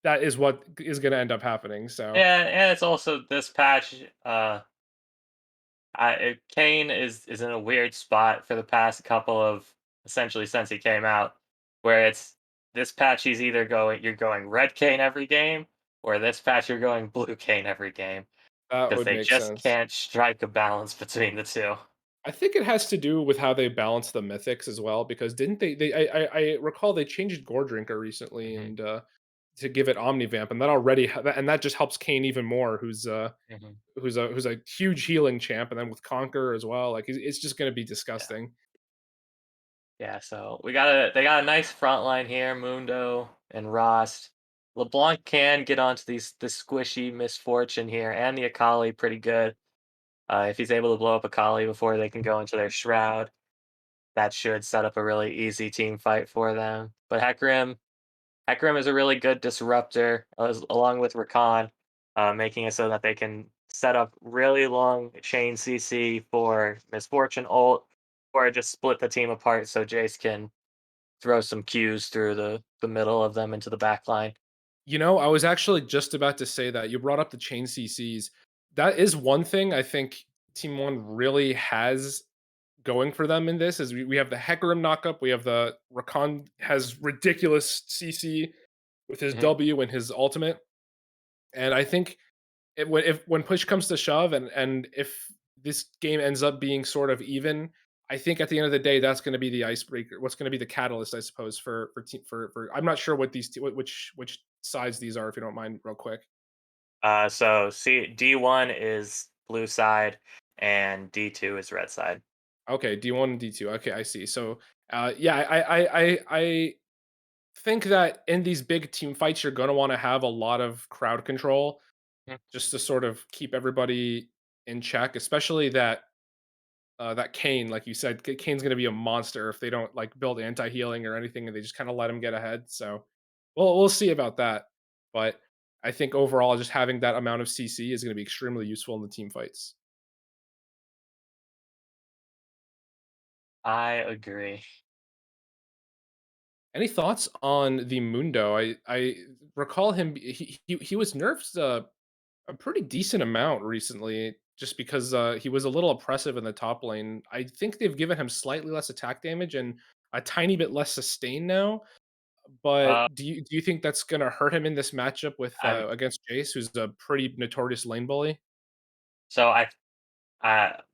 That is what is going to end up happening. So. Yeah, and it's also this patch. Kane is in a weird spot for the past couple of essentially since he came out, where it's this patch you're going red Kane every game, or this patch you're going blue Kane every game That because would they make just sense. can't strike a balance between the two. I think it has to do with how they balance the mythics as well, because didn't they I recall they changed Gore Drinker recently Hmm. and, to give it Omnivamp, and that already and that just helps Kane even more, Hmm. who's a huge healing champ, and then with Conquer as well, like, it's just gonna be Yeah, disgusting. yeah. So they got a nice front line here, Mundo and Rost. LeBlanc can get onto this squishy misfortune here, and the Akali pretty good. If he's able to blow up Akali before they can go into their shroud, that should set up a really easy team fight for them. But Hecarim is a really good disruptor, along with Rakan, making it so that they can set up really long chain CC for Misfortune ult, or just split the team apart so Jace can throw some Qs through the middle of them into the back line. You know, I was actually just about to say that. You brought up the chain CCs. That is one thing I think Team One really has going for them in this. Is we have the Hecarim knockup. We have the Rakan has ridiculous CC with his Mhm. W and his ultimate. And I think when push comes to shove, and if this game ends up being sort of even, I think at the end of the day that's going to be the icebreaker. What's going to be the catalyst, I suppose, for I'm not sure what which sides these are, if you don't mind, real quick. So C D1 is blue side and D2 is red side. Okay, D1 and D2. Okay, I see. So, yeah, I think that in these big team fights, you're going to want to have a lot of crowd control Mhm. just to sort of keep everybody in check, especially that Kane, like you said, Kane's going to be a monster if they don't like build anti-healing or anything, and they just kind of let him get ahead. So, we'll see about that. But I think overall, just having that amount of CC is going to be extremely useful in the team fights. I agree. Any thoughts on the Mundo? I recall him. He was nerfed a pretty decent amount recently, just because he was a little oppressive in the top lane. I think they've given him slightly less attack damage and a tiny bit less sustain now. But Uh, do you think that's gonna hurt him in this matchup with I'm against Jace, who's a pretty notorious lane bully? so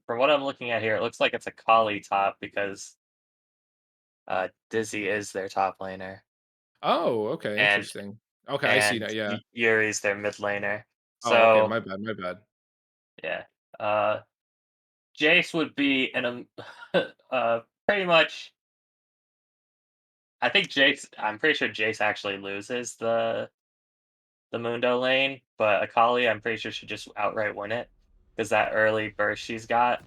from what I'm looking at here, it looks like it's a Kali top because Dizzy is their top laner Oh, okay, and interesting. Okay, I see now. Yeah. Yuri's their mid laner. Oh, okay. So My bad. My bad. yeah, uh, Jace would be pretty much. I think Jace. I'm pretty sure Jace actually loses the Mundo lane, but Akali, I'm pretty sure should just outright win it because that early burst she's got.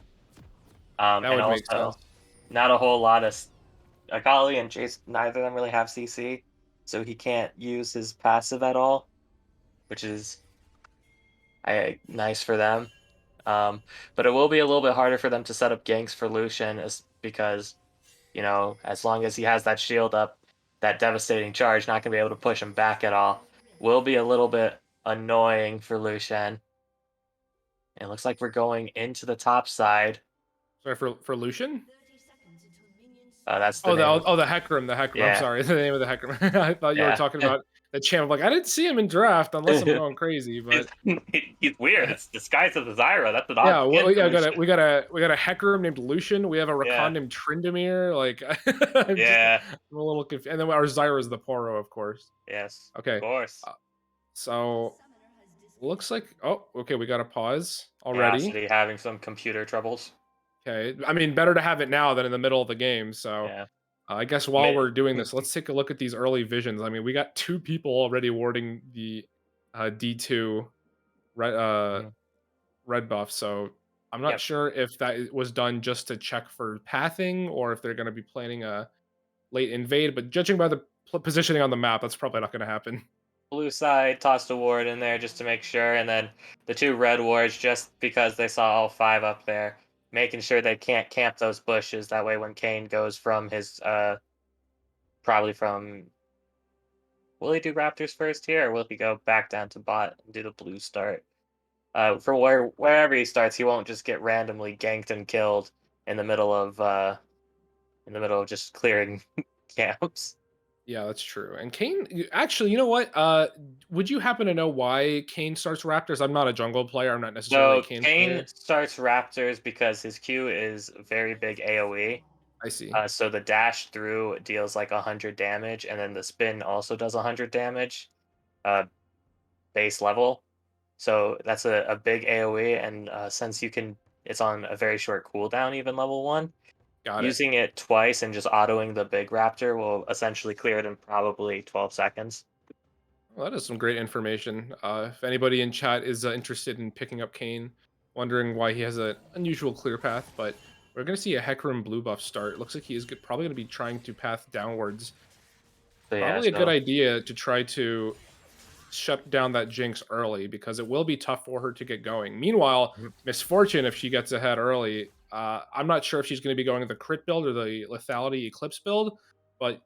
That And would make also sense. not a whole lot of Akali and Jace. Neither of them really have CC, so he can't use his passive at all, which is nice for them. Um, but it will be a little bit harder for them to set up ganks for Lucian, because as long as he has that shield up, that devastating charge, not gonna be able to push him back at all. Will be a little bit annoying for Lucian. It looks like we're going into the top side. Sorry for Lucian. That's the Oh, name of the Hecarim, the Hecarim. I'm yeah, sorry, the name of the Hecarim. I thought you were yeah. talking about the champ. I'm like, I didn't see him in draft unless I'm going crazy, he's, but he's weird. It's disguised as a Zyra. That's an odd yeah, skin for yeah, Lucian. we got a Hecarim named Lucian. We have a Yeah, Rakan named Tryndamere. Like, yeah, I'm a little confused. And then our Zyra is the Poro, of course. yes, of Okay, course. uh, so looks like okay, we got a pause already. Chaosity having some computer troubles. Okay, I mean, better to have it now than in the middle of the game. So Yeah. I guess while Mi- we're doing this, let's take a look at these early visions. I mean, we got two people already awarding the D2 red Mhm. red buff. So I'm not Yep. sure if was done just to check for pathing or if they're going to be planning a late invade. But judging by the positioning on the map, that's probably not going to happen. Blue side tossed a ward in there just to make sure, and then the two red wards just because they saw all five up there, making sure they can't camp those bushes. That way, when Kane goes from his probably from, will he do Raptors first here, or will he go back down to bot and do the blue start? For wherever he starts, he won't just get randomly ganked and killed in the middle of just clearing camps. Yeah, that's true. And Kane, actually, you know what? Would you happen to know why Kane starts Raptors? I'm not a jungle player. I'm not necessarily a So Kane Kane player. starts Raptors because his Q is very big AoE. I see. So the dash through deals like 100 damage, and then the spin also does 100 damage, uh, base level. So that's a big AoE, and since it's on a very short cooldown, even level one. Got it. Using it twice and just autoing the big raptor will essentially clear it in probably 12 seconds. Well, that is some great information. If anybody in chat is interested in picking up Kane, wondering why he has an unusual clear path, but we're going to see a Hecarim blue buff start. It looks like he is probably going to be trying to path downwards. So yeah, Probably a good so idea to try to shut down that Jinx early because it will be tough for her to get going. Meanwhile, Mhm. Misfortune, if she gets ahead early, I'm not sure if she's going to be going the crit build or the lethality eclipse build, but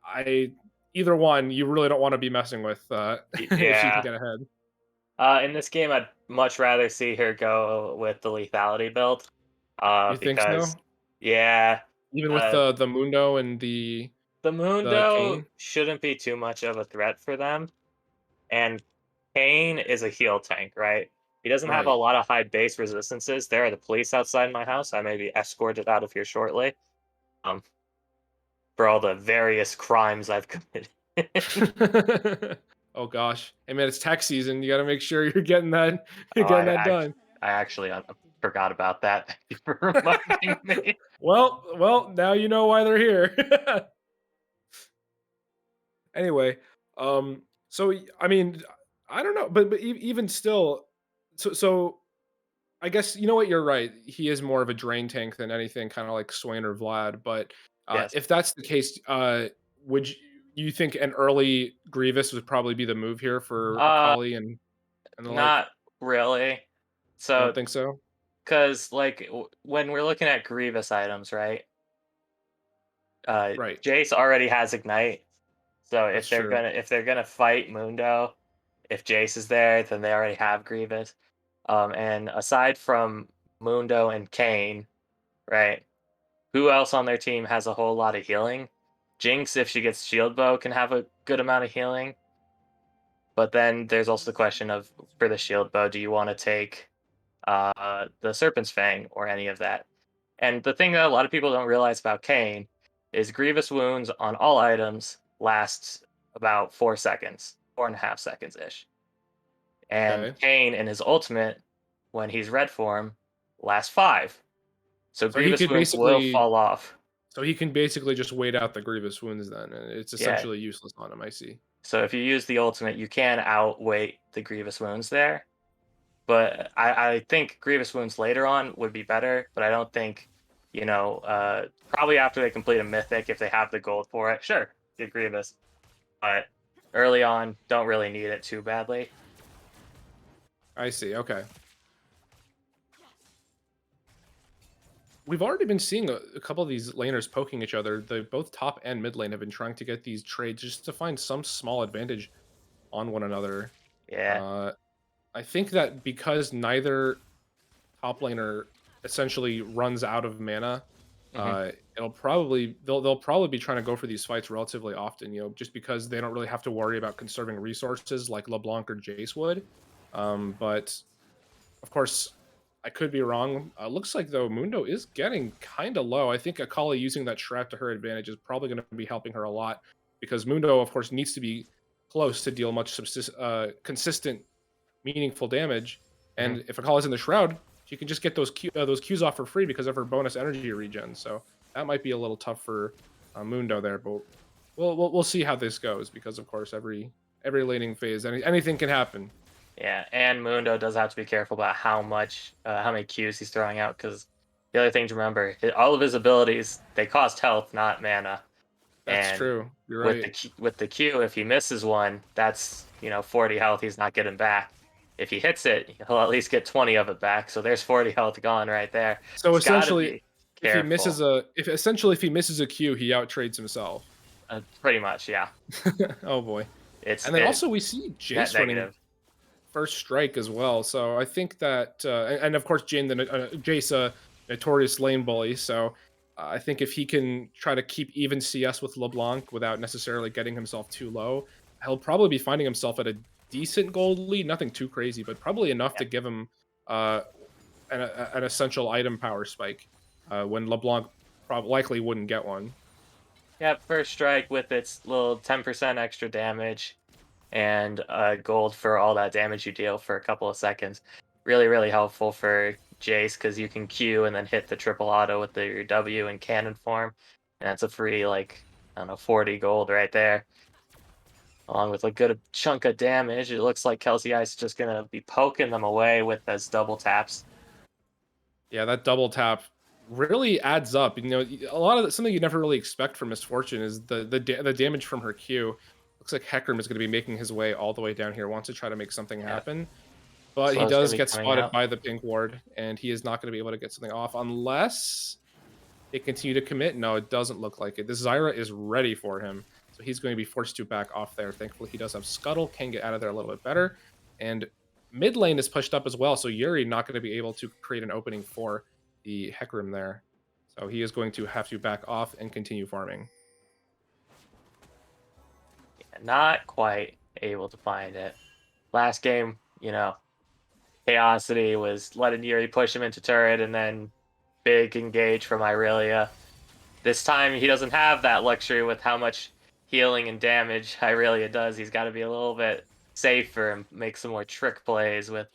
I either one you really don't want to be messing with if she can Yeah. get ahead. In this game, I'd much rather see her go with the lethality build. You think Because so? yeah, Even with uh, the Mundo and the the Mundo Kane? shouldn't be too much of a threat for them, and Kane is a heal tank, right? He doesn't have a Right. lot of high base resistances. There are the police outside my house. I may be escorted out of here shortly. Um, for all the various crimes I've committed. Oh gosh. Hey man, it's tax season. You gotta make sure you're getting that you're Oh, getting that done. I actually forgot about that. Thank you for reminding me. Well, now you know why they're here. Anyway, so I mean, I don't know, but even still, so I guess you know what, you're right. He is more of a drain tank than anything, kind of like Swain or Vlad. But Yes. if that's the case, would you think an early Grievous would probably be the move here for Uh, Akali and the like? Not really. You don't So, think so? because like when we're looking at Grievous items, right? Right. Jace already has Ignite. So That's true. if they're gonna fight Mundo, if Jace is there, then they already have Grievous. And aside from Mundo and Kane, right? Who else on their team has a whole lot of healing? Jinx, if she gets Shield Bow, can have a good amount of healing. But then there's also the question of for the Shield Bow, do you want to take the Serpent's Fang or any of that? And the thing that a lot of people don't realize about Kane is Grievous wounds on all items last about 4 seconds, 4.5 seconds ish. And Okay. Kane in his ultimate, when he's red form, lasts 5. So So he Grievous could wounds will basically fall off. so he can basically just wait out the Grievous wounds then, and it's Yeah. essentially useless on him. I see. So if you use the ultimate, you can outweight the Grievous wounds there. But I think Grievous wounds later on would be better. But I don't think, probably after they complete a mythic, if they have the gold for it, sure, get Grievous. But early on, don't really need it too badly. I see. Okay. We've already been seeing a couple of these laners poking each other. The both top and mid lane have been trying to get these trades just to find some small advantage on one another. Yeah. Uh, I think that because neither top laner essentially runs out of mana, Hmm. they'll probably be trying to go for these fights relatively often. Just because they don't really have to worry about conserving resources like LeBlanc or Jace would. But of course, I could be wrong. Looks like though Mundo is getting kind of low. I think Akali using that Shroud to her advantage is probably going to be helping her a lot because Mundo, of course, needs to be close to deal much consistent, meaningful damage. Hmm. And if Akali's in the Shroud, she can just get those Qs off for free because of her bonus energy regen. So that might be a little tough for Mundo there, but we'll see how this goes because of course every laning phase anything can happen. Yeah, and Mundo does have to be careful about how many Qs he's throwing out, because the other thing to remember, all of his abilities, they cost health, not mana. That's And true. You're with right. with the Q, if he misses one, that's 40 health he's not getting back. If he hits it, he'll at least get 20 of it back. So there's 40 health gone right there. So He's got to essentially, be if careful. if he misses a Q, he out trades himself. Pretty much, yeah. Oh boy. It's And then also we see net Jace running negative. first strike as well. So I think that, and of course Jace, notorious lane bully. So I think if he can try to keep even CS with LeBlanc without necessarily getting himself too low, he'll probably be finding himself at a decent gold lead. Nothing too crazy, but probably enough to Yep. give him uh, an essential item power spike when LeBlanc likely wouldn't get one. Yep, first strike with its little 10% extra damage and gold for all that damage you deal for a couple of seconds. Really, really helpful for Jace because you can Q and then hit the triple auto with your W in cannon form. And that's a free, like, I don't know, 40 gold right there. Along with a good chunk of damage, it looks like Kelsey Ice is just going to be poking them away with those double taps. Yeah, that double tap really adds up. A lot of something you never really expect from Misfortune is the damage from her Q. Looks like Hecarim is going to be making his way all the way down here, wants to try to make something Yeah, happen. But he Slow's going does to be get coming spotted out. by the pink ward, and he is not going to be able to get something off unless they continue to commit. No, it doesn't look like it. This Zyra is ready for him. So he's going to be forced to back off there. Thankfully, he does have Scuttle, can get out of there a little bit better. And mid lane is pushed up as well, so Yuri not going to be able to create an opening for the Hecarim there. So he is going to have to back off and continue farming. Not quite able to find it. Last game, Chaosity was letting Yuri push him into turret and then big engage from Irelia. This time he doesn't have that luxury with how much healing and damage Irelia does. He's got to be a little bit safer and make some more trick plays with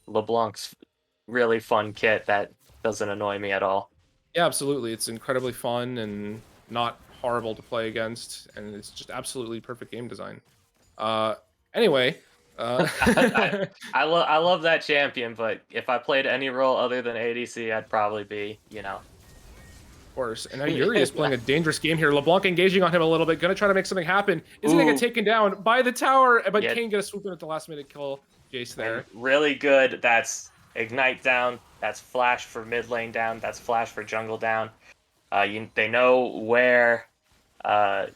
LeBlanc's really fun kit that doesn't annoy me at all. Yeah, absolutely. It's incredibly fun and not horrible to play against, and it's just absolutely perfect game design. Anyway, I, I love that champion, but if I played any role other than ADC, I'd probably be, of course. And now Yuri is playing a dangerous game here. LeBlanc engaging on him a little bit, gonna try to make something happen. Is gonna get taken down by the tower, but Yeah. Kane gonna swoop in at the last minute kill Jace there. And really good. That's Ignite down. That's Flash for mid lane down. That's Flash for jungle down. They know where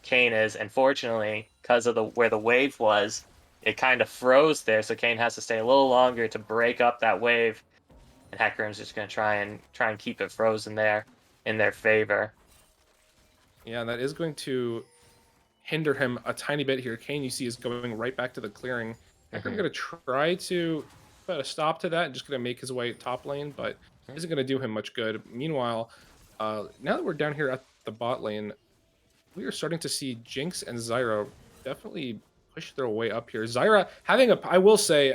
Kane is, and fortunately, because of where the wave was, it kind of froze there, so Kane has to stay a little longer to break up that wave. And Hecarim's just gonna try and keep it frozen there in their favor. Yeah, that is going to hinder him a tiny bit here. Kane, you see, is going right back to the clearing. Hecarim going to try to put a stop to that and just going to make his way top lane, but isn't going to do him much good. Meanwhile, now that we're down here at the bot lane, we are starting to see Jinx and Zyra definitely push their way up here. Zyra having I will say,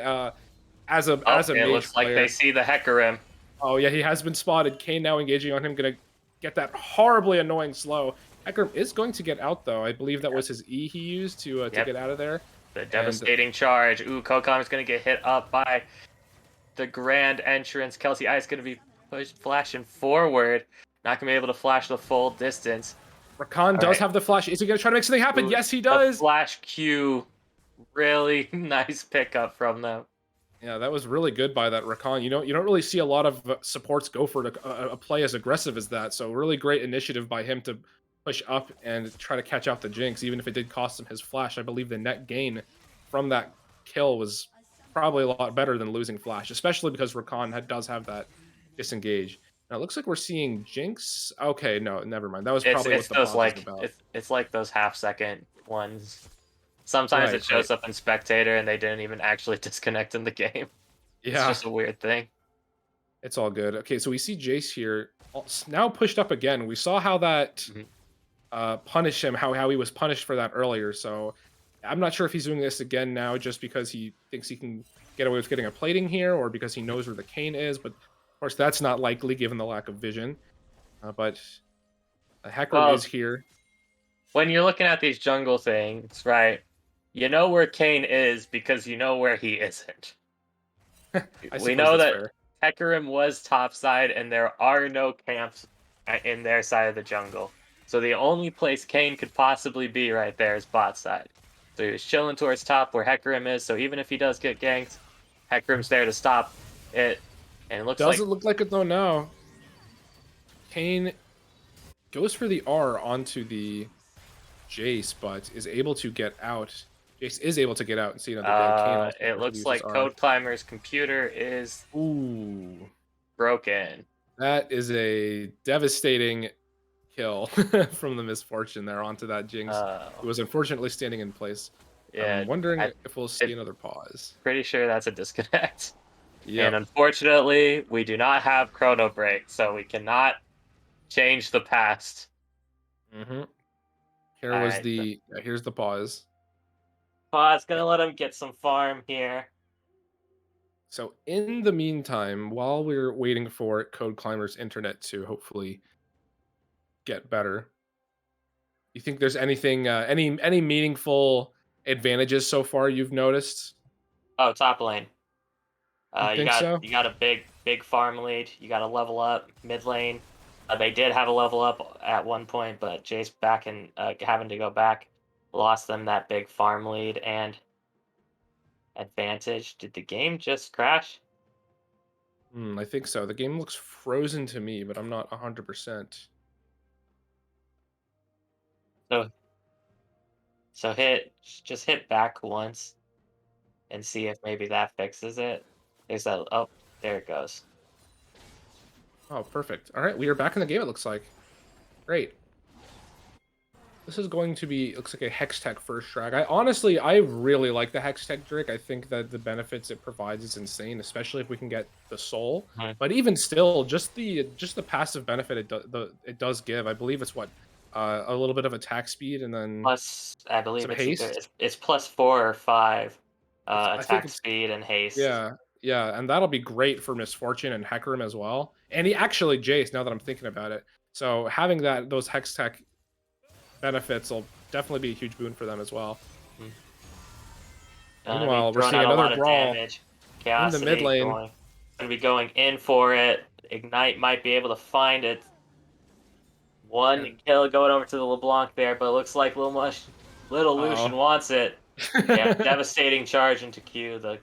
as a It mage looks like player, they see the Hecarim. Oh yeah, he has been spotted. Kane now engaging on him, gonna get that horribly annoying slow. Hecarim is going to get out though. I believe that was his E he used to get out of there. The devastating charge. Ooh, Kokon is going to get hit up by the grand entrance. Kelsey Ice going to be flashing forward. Not going to be able to flash the full distance. Rakan does have the flash. Is he going to try to make something happen? Ooh, yes, he does. The flash Q. Really nice pickup from them. Yeah, that was really good by that Rakan. You don't really see a lot of supports go for a play as aggressive as that. So really great initiative by him to push up and try to catch out the Jinx, even if it did cost him his flash. I believe the net gain from that kill was probably a lot better than losing flash, especially because Rakan does have that disengage. Now it looks like we're seeing Jinx. Okay, no, never mind. That was probably what the pause was about. It's like those half-second ones. Sometimes it shows up in spectator and they didn't even actually disconnect in the game. Yeah. It's just a weird thing. It's all good. Okay, so we see Jace here now pushed up again. We saw how that punish him, how he was punished for that earlier. So I'm not sure if he's doing this again now just because he thinks he can get away with getting a plating here or because he knows where the Kane is. But of course, that's not likely given the lack of vision. But Hecarim is here. When you're looking at these jungle things, right? You know where Kane is because you know where he isn't. We know that Hecarim was topside and there are no camps in their side of the jungle. So the only place Kane could possibly be right there is bot side. So he was chilling towards top where Hecarim is, so even if he does get ganked, Hecarim's there to stop it. And it looks Doesn't look like it though now. Kane goes for the R onto the Jace, but is able to get out. Jace is able to get out and see another Kane. It looks like Code Climber's computer is broken. That is a devastating kill from the misfortune there onto that Jinx. It was unfortunately standing in place. Yeah, I'm wondering if we'll see another pause. Pretty sure that's a disconnect. Yeah. And unfortunately, we do not have Chrono Break, so we cannot change the past. Here was here's the pause. Pause, gonna let him get some farm here. So in the meantime, while we're waiting for Code Climber's internet to hopefully get better, you think there's anything, any meaningful advantages so far you've noticed? Oh, top lane. You got a big farm lead. You got a level up mid lane. They did have a level up at one point, but Jace back and having to go back lost them that big farm lead and advantage. Did the game just crash? I think so. The game looks frozen to me, but I'm not 100%. So So just hit back once and see if maybe that fixes it. There's that. Oh, there it goes. Oh, perfect. All right, we are back in the game. It looks like great. This is going to be looks like a Hex Tech first drag. I really like the Hex Tech Drake. I think that the benefits it provides is insane, especially if we can get the soul. Mhm. But even still, just the passive benefit it does give. I believe it's what a little bit of attack speed and then Plus, I believe some it's either haste. it's plus 4 or 5 I think attack it's speed and haste. yeah, yeah, and that'll be great for Misfortune and Hecarim as well. And he actually Jace, now that I'm thinking about it. So having those Hex Tech benefits will definitely be a huge boon for them as well. Mhm. Gonna be Meanwhile, we're throwing seeing out a another lot of brawl damage. in the mid Chaosity lane. gonna be going in for it. Ignite might be able to find it. One And kill going over to the LeBlanc there, but it looks like little Lucian uh-oh. wants it. Yeah, devastating charge into Q, the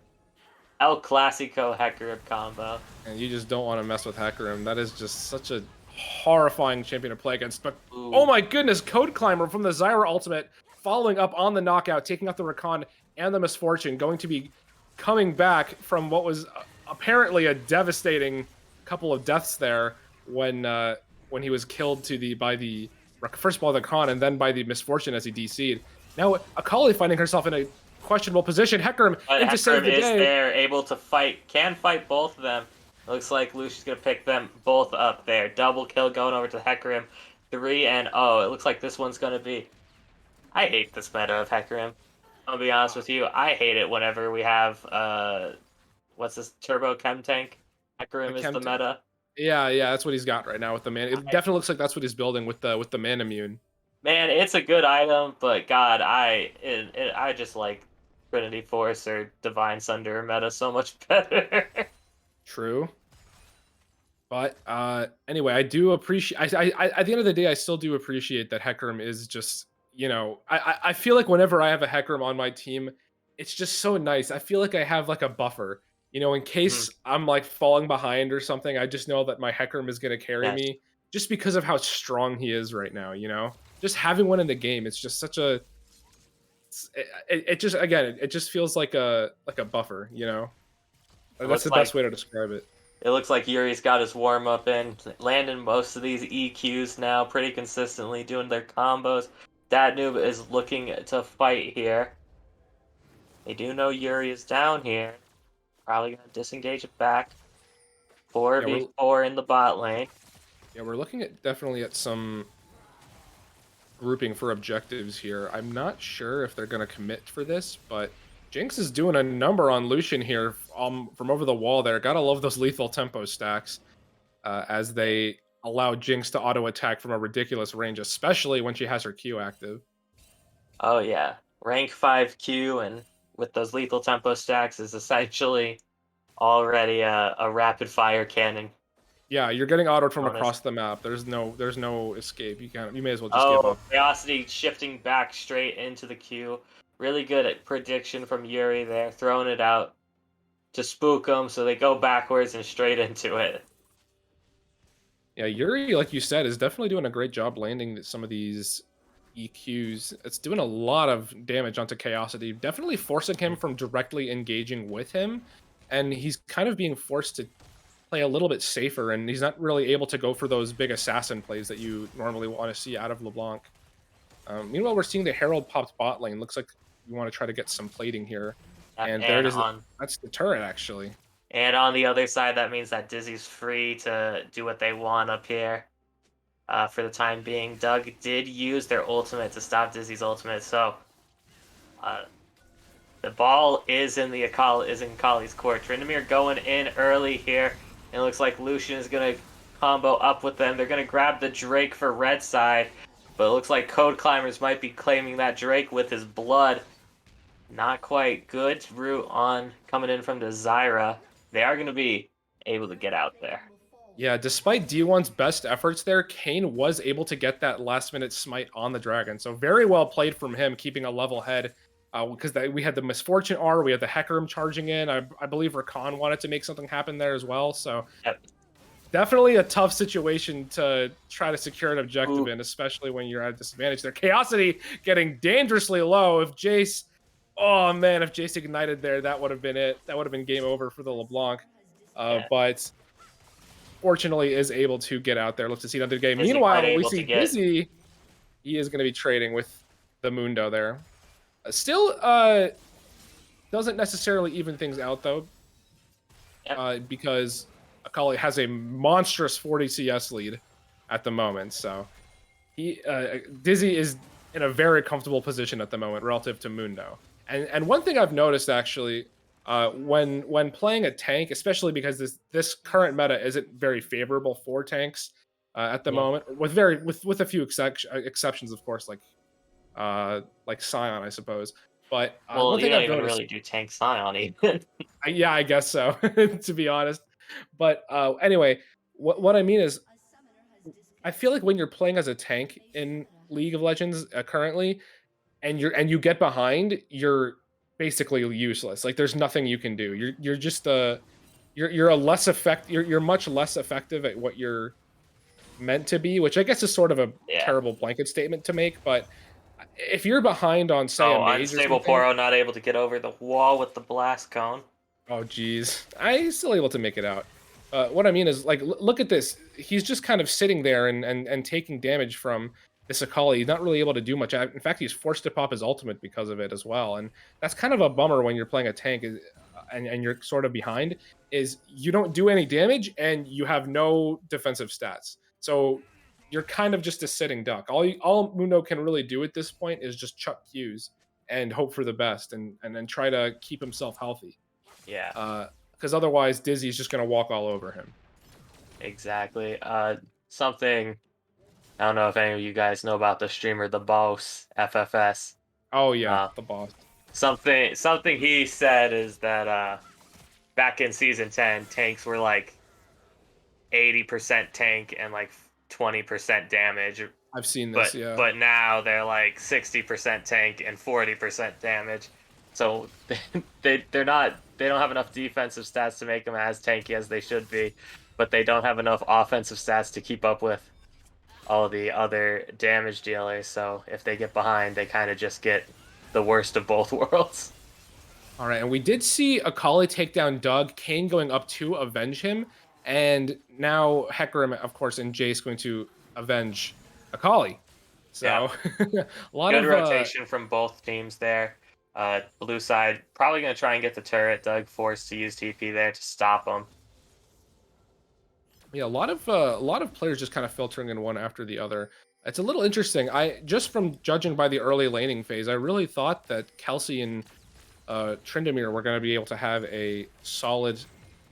El Clasico Hecarim combo. And you just don't want to mess with Hecarim. That is just such a horrifying champion to play against. But oh Ooh. my goodness, Code Climber from the Zyra ultimate, following up on the knockout, taking out the Rakan and the Misfortune, going to be coming back from what was apparently a devastating couple of deaths there when he was killed by the first of all the Rakan and then by the Misfortune as he DC'd. Now Akali finding herself in a questionable position. Hecarim But in to save Hecarim the is day. there, able to fight, can fight both of them. Looks like Lucian's gonna pick them both up there. Double kill going over to Hecarim. 3 and oh, it looks like this one's gonna be. I hate this meta of Hecarim. I'll be honest with you. I hate it whenever we have what's this Turbo Chem Tank? The Hecarim is the Chem meta. Yeah, yeah, that's what he's got right now with the man. It I, definitely looks like that's what he's building with the man immune. man, it's a good item, but God, I just like Trinity Force or Divine Sunder meta so much better. True. But anyway, I do appreciate. I at the end of the day, I still do appreciate that Hecarim is just I feel like whenever I have a Hecarim on my team, it's just so nice. I feel like I have like a buffer. In Mhm. case I'm like falling behind or something, I just know that my Hecarim is gonna carry Yes. me just because of how strong he is right now. Just having one in the game, it's just such a it just again it just feels like a buffer. It That's looks the best like way to describe it. It looks like Yuri's got his warm up in, landing most of these EQs now pretty consistently, doing their combos. Datnoob is looking to fight here. They do know Yuri is down here. Probably gonna disengage it back. Yeah, we're 4v4 in the bot lane. yeah we're looking at definitely at some grouping for objectives here. I'm not sure if they're going to commit for this, but Jinx is doing a number on Lucian here from over the wall there. Gotta love those lethal tempo stacks as they allow Jinx to auto attack from a ridiculous range, especially when she has her Q active. Oh yeah, rank 5 Q and with those lethal tempo stacks is essentially already a rapid fire cannon Yeah, you're getting autoed from bonus. across the map. There's no escape. You may as well just give Oh, up. Curiosity shifting back straight into the queue. Really good at prediction from Yuri there, throwing it out to spook them so they go backwards and straight into it. Yeah, Yuri, like you said, is definitely doing a great job landing some of these EQs. It's doing a lot of damage onto Chaosity, definitely forcing him from directly engaging with him. And he's kind of being forced to play a little bit safer, and he's not really able to go for those big assassin plays that you normally want to see out of LeBlanc. Meanwhile, we're seeing the Herald popped bot lane. Looks like we want to try to get some plating here. And there it And is. on That's the turret, actually. the other side, that means that Dizzy's free to do what they want up here. For the time being, Doug did use their ultimate to stop Dizzy's ultimate, so uh, the ball is in Kali's court. Tryndamere going in early here. It looks like Lucian is gonna combo up with them. They're gonna grab the Drake for red side, but it looks like Code Climbers might be claiming that Drake with his blood. Not quite good route on coming in from the Zyra. They are gonna be able to get out there. Yeah, despite D1's best efforts there, Kane was able to get that last-minute smite on the dragon. So very well played from him, keeping a level head. Because we had the Misfortune R, we had the Hecarim charging in. I believe Rakan wanted to make something happen there as well. So Yep. definitely a tough situation to try to secure an objective Ooh, in, especially when you're at a disadvantage. Their Chaosity getting dangerously low. If Jace, oh man, if Jace ignited there, that would have been it. That would have been game over for the LeBlanc. yeah. But fortunately is able to get out there. Let's see another game. Is he quite Meanwhile, we able to see get? Dizzy. He is going to be trading with the Mundo there. Still doesn't necessarily even things out though, Yep. because Akali has a monstrous 40 CS lead at the moment. So he Dizzy is in a very comfortable position at the moment relative to Mundo. And one thing I've noticed actually, when playing a tank, especially because this current meta isn't very favorable for tanks at the Mhm. moment, with a few exceptions, of course, like Scion, I suppose. But Well, one you thing don't I've even noticed, really do tank Scion even. yeah, I guess so, to be honest. But anyway, what I mean is, I feel like when you're playing as a tank in League of Legends currently, and you get behind, you're basically useless. Like there's nothing you can do. You're just you're a less effect. You're much less effective at what you're meant to be, which I guess is sort of a Yeah. terrible blanket statement to make. But if you're behind on, say, a Oh, mage or unstable something, Poro not able to get over the wall with the blast cone. oh geez, I still able to make it out. What I mean is, like, look at this. He's just kind of sitting there and taking damage from this Akali. He's not really able to do much. In fact, he's forced to pop his ultimate because of it as well. And that's kind of a bummer when you're playing a tank and you're sort of behind. Is you don't do any damage and you have no defensive stats. So you're kind of just a sitting duck. All Mundo can really do at this point is just chuck Qs and hope for the best and then try to keep himself healthy, Yeah, because otherwise Dizzy's just going to walk all over him. exactly. Something I don't know if any of you guys know about the streamer, the Boss FFS. Oh yeah, Uh, the boss. something he said is that back in season 10, tanks were like 80% tank and like 20% damage. I've seen this. But Yeah. but now they're like 60% tank and 40% damage. So they don't have enough defensive stats to make them as tanky as they should be, but they don't have enough offensive stats to keep up with all the other damage dealers. So if they get behind, they kind of just get the worst of both worlds. All right, and we did see Akali take down Doug. Kane going up to avenge him, and now Hecarim, of course, and Jace going to avenge Akali. Yeah, So a lot good of rotation from both teams there. Blue side probably going to try and get the turret. Doug forced to use TP there to stop them. yeah, a lot of players just kind of filtering in one after the other. It's a little interesting. I just from judging by the early laning phase, I really thought that Kelsey and Tryndamere were going to be able to have a solid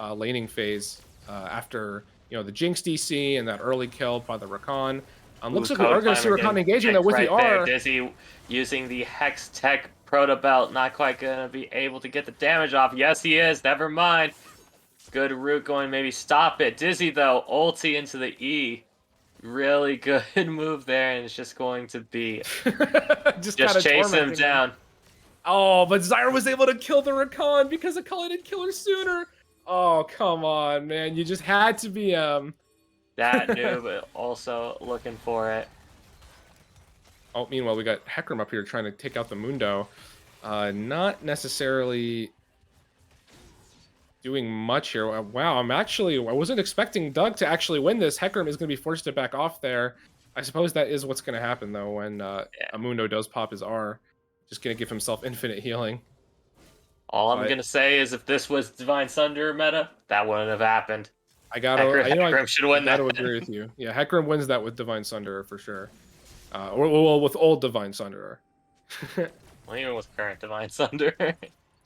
laning phase after the Jinx DC and that early kill by the Rakan. Ooh, Looks like we code are going to see timer Rakan getting engaging that picked with the right there. R. Dizzy using the Hex Tech Proto Belt. Not quite going to be able to get the damage off. Yes, he is. Never mind. Good route going. Maybe stop it. Dizzy, though, ulti into the E. Really good move there, and it's just going to be Just kind just of chase him tormenting him. down. Oh, but Zyra was able to kill the Rakan because Akali didn't kill her sooner. Oh, come on, man. You just had to be That noob also looking for it. Oh, meanwhile, we got Hecarim up here trying to take out the Mundo. Not necessarily doing much here. Wow, I wasn't expecting Doug to actually win this. Hecarim is going to be forced to back off there. I suppose that is what's going to happen, though, when Yeah. Mundo does pop his R. Just going to give himself infinite healing. All I'm But going to say is if this was Divine Sunder meta, that wouldn't have happened. I gotta, Hecarim should win gotta that. agree with you. Yeah, Hecarim wins that with Divine Sunderer for sure. Or with old Divine Sunderer. Well, even with current Divine Sunder,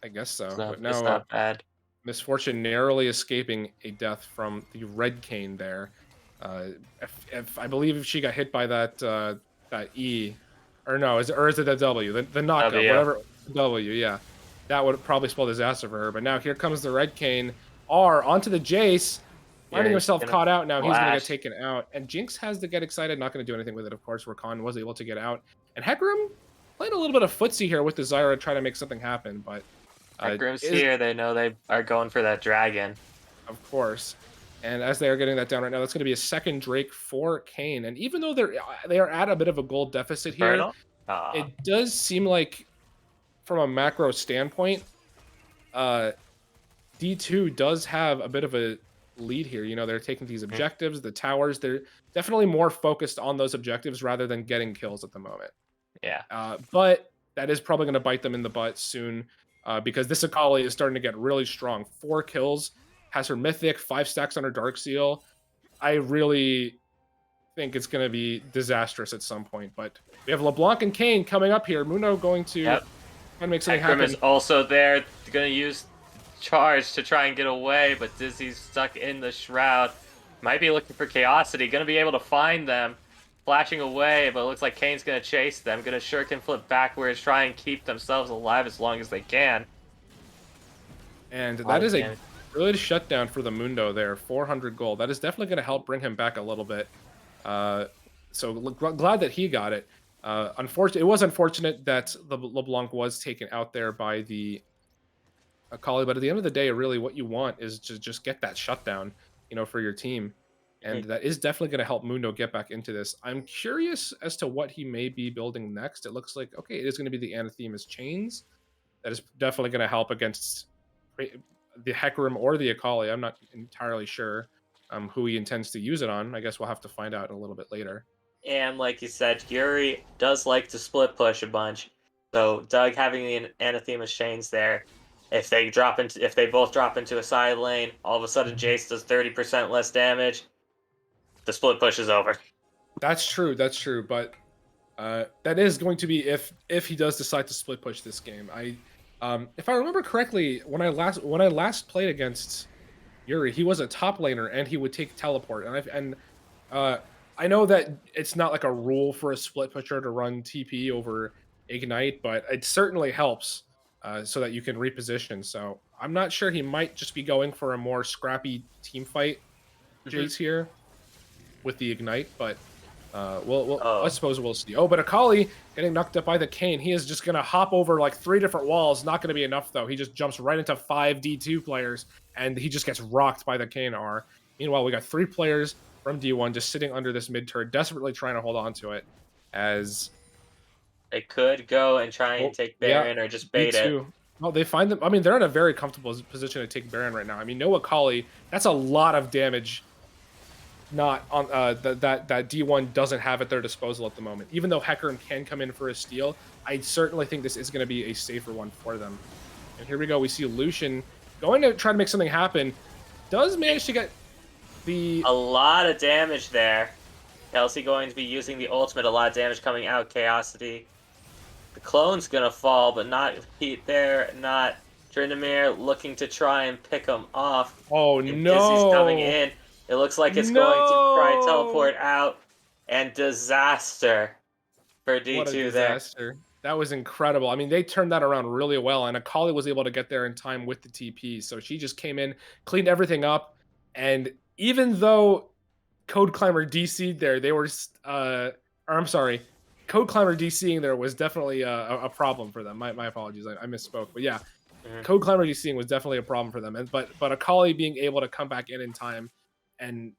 I guess so. it's But it's now not bad. Misfortune narrowly escaping a death from the Red Cane there. If I believe if she got hit by that that E, or no, is it the W, the knockup, W. whatever W, yeah, that would probably spell disaster for her. But now here comes the Red Cane R onto the Jace, finding Yeah, himself gonna caught out. Now he's gonna get flash. taken out, and Jinx has to get excited. Not gonna do anything with it, of course. Rakan was able to get out, and Hecarim playing a little bit of footsie here with the Zyra to try to make something happen, but Hecarim's here. They know they are going for that dragon. of course. And as they are getting that down right now, that's going to be a second Drake for Kane. And even though they are at a bit of a gold deficit here, Infernal? Ah, it does seem like from a macro standpoint, uh, D2 does have a bit of a lead here. You know, they're taking these objectives, the towers. They're definitely more focused on those objectives rather than getting kills at the moment. yeah. But that is probably going to bite them in the butt soon because this Akali is starting to get really strong. 4 kills, has her Mythic, 5 stacks on her Dark Seal. I really think it's going to be disastrous at some point. But we have LeBlanc and Kane coming up here. Muno going to try and make something Hecarim happen. is also there, going to use charge to try and get away, but Dizzy's stuck in the shroud. Might be looking for Chaosity, going to be able to find them. Flashing away, but it looks like Kane's going to chase them. Going to shuriken flip backwards, try and keep themselves alive as long as they can. And that is a really shutdown for the Mundo there. 400 gold. That is definitely going to help bring him back a little bit. So glad that he got it. Unfortunately, it was unfortunate that the LeBlanc was taken out there by the Akali, but at the end of the day, really what you want is to just get that shutdown, you know, for your team. And that is definitely going to help Mundo get back into this. I'm curious as to what he may be building next. It looks like, okay, it is going to be the Anathema's Chains. That is definitely going to help against the Hecarim or the Akali. I'm not entirely sure who he intends to use it on. I guess we'll have to find out a little bit later. And like you said, Yuri does like to split push a bunch. So Doug having the Anathema's Chains there, if they both drop into a side lane, all of a sudden Jace does 30% less damage. The split push is over. That's true. That's true. But that is going to be if he does decide to split push this game. If I remember correctly, when I last played against Yuri, he was a top laner and he would take teleport. And I know that it's not like a rule for a split pusher to run TP over Ignite, but it certainly helps so that you can reposition. So I'm not sure, he might just be going for a more scrappy team fight Jace here with the Ignite, but I suppose we'll see. Oh, but Akali getting knocked up by the Kane. He is just going to hop over like 3 different walls. Not going to be enough, though. He just jumps right into 5 D2 players, and he just gets rocked by the Kane R. Meanwhile, we got 3 players from D1 just sitting under this mid turret, desperately trying to hold on to it. As they could go and try and take Baron or just bait it. Well, they find them. I mean, they're in a very comfortable position to take Baron right now. I mean, no Akali. That's a lot of damage. Not on that D1 doesn't have at their disposal at the moment. Even though Hecarim can come in for a steal, I certainly think this is going to be a safer one for them. And here we go. We see Lucian going to try to make something happen. Does manage to get a lot of damage there. Kelsey going to be using the ultimate. A lot of damage coming out. Chaosity. The clone's going to fall, but not Pete there. Not Tryndamere looking to try and pick him off. Oh, and no. Dizzy's coming in. It looks like it's going to try and teleport out, and disaster for D2 what a disaster. That was incredible. I mean, they turned that around really well, and Akali was able to get there in time with the TP. So she just came in, cleaned everything up, and even though Code Climber DC'd there, they were, I'm sorry, Code Climber DCing there was definitely a problem for them. My apologies, I misspoke, but yeah, Code Climber DCing was definitely a problem for them. And but Akali being able to come back in time and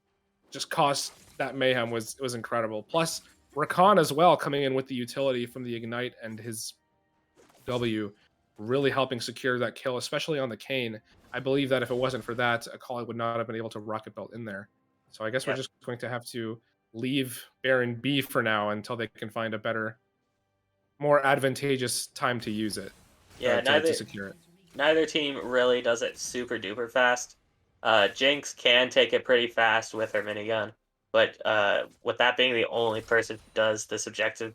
just cause that mayhem was incredible. Plus, Rakan as well coming in with the utility from the Ignite and his W, really helping secure that kill, especially on the Kane. I believe that if it wasn't for that, Akali would not have been able to rocket belt in there. So I guess we're just going to have to leave Baron B for now until they can find a better, more advantageous time to use it. Yeah, to secure it. Neither team really does it super duper fast. Jinx can take it pretty fast with her minigun, but with that being the only person who does this objective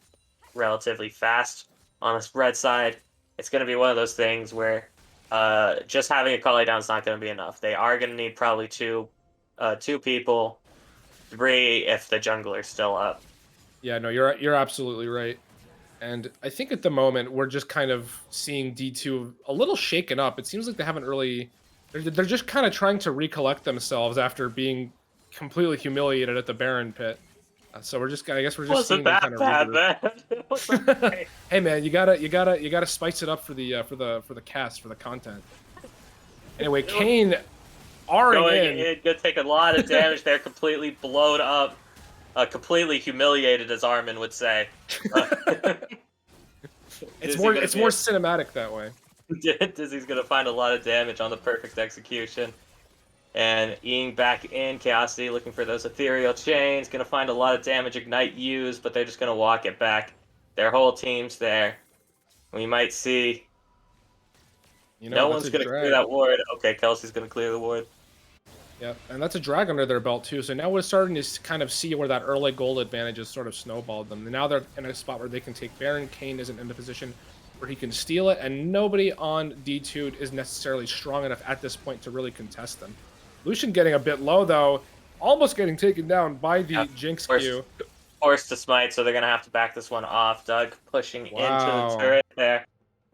relatively fast on the red side, it's going to be one of those things where just having a Akali down is not going to be enough. They are going to need probably two people, 3 if the jungler's still up. Yeah, no, you're absolutely right. And I think at the moment we're just kind of seeing D2 a little shaken up. It seems like they haven't really. They're just kind of trying to recollect themselves after being completely humiliated at the Baron pit. So I guess we're just seeing them kind of regroup. Hey man, you gotta spice it up for the cast, for the content. Anyway, Kane R'ing Going in. in, gonna take a lot of damage there, completely blown up, completely humiliated, as Armin would say. It's Dizzy more gonna it's be more cinematic that way. Dizzy's gonna find a lot of damage on the perfect execution. And Ying back in, Chaosity looking for those ethereal chains, gonna find a lot of damage Ignite used, but they're just gonna walk it back. Their whole team's there. We might see. You know, No that's one's a gonna clear drag. that ward. Okay, Kelsey's gonna clear the ward. Yeah, and that's a drag under their belt too. So now we're starting to kind of see where that early goal advantage has sort of snowballed them. And now they're in a spot where they can take Baron. Kane isn't in the position where he can steal it, and nobody on D2 is necessarily strong enough at this point to really contest them. Lucian getting a bit low though, almost getting taken down by the Yeah, Jinx forced, Q. forced to smite, so they're gonna have to back this one off. Doug pushing into the Wow. turret there.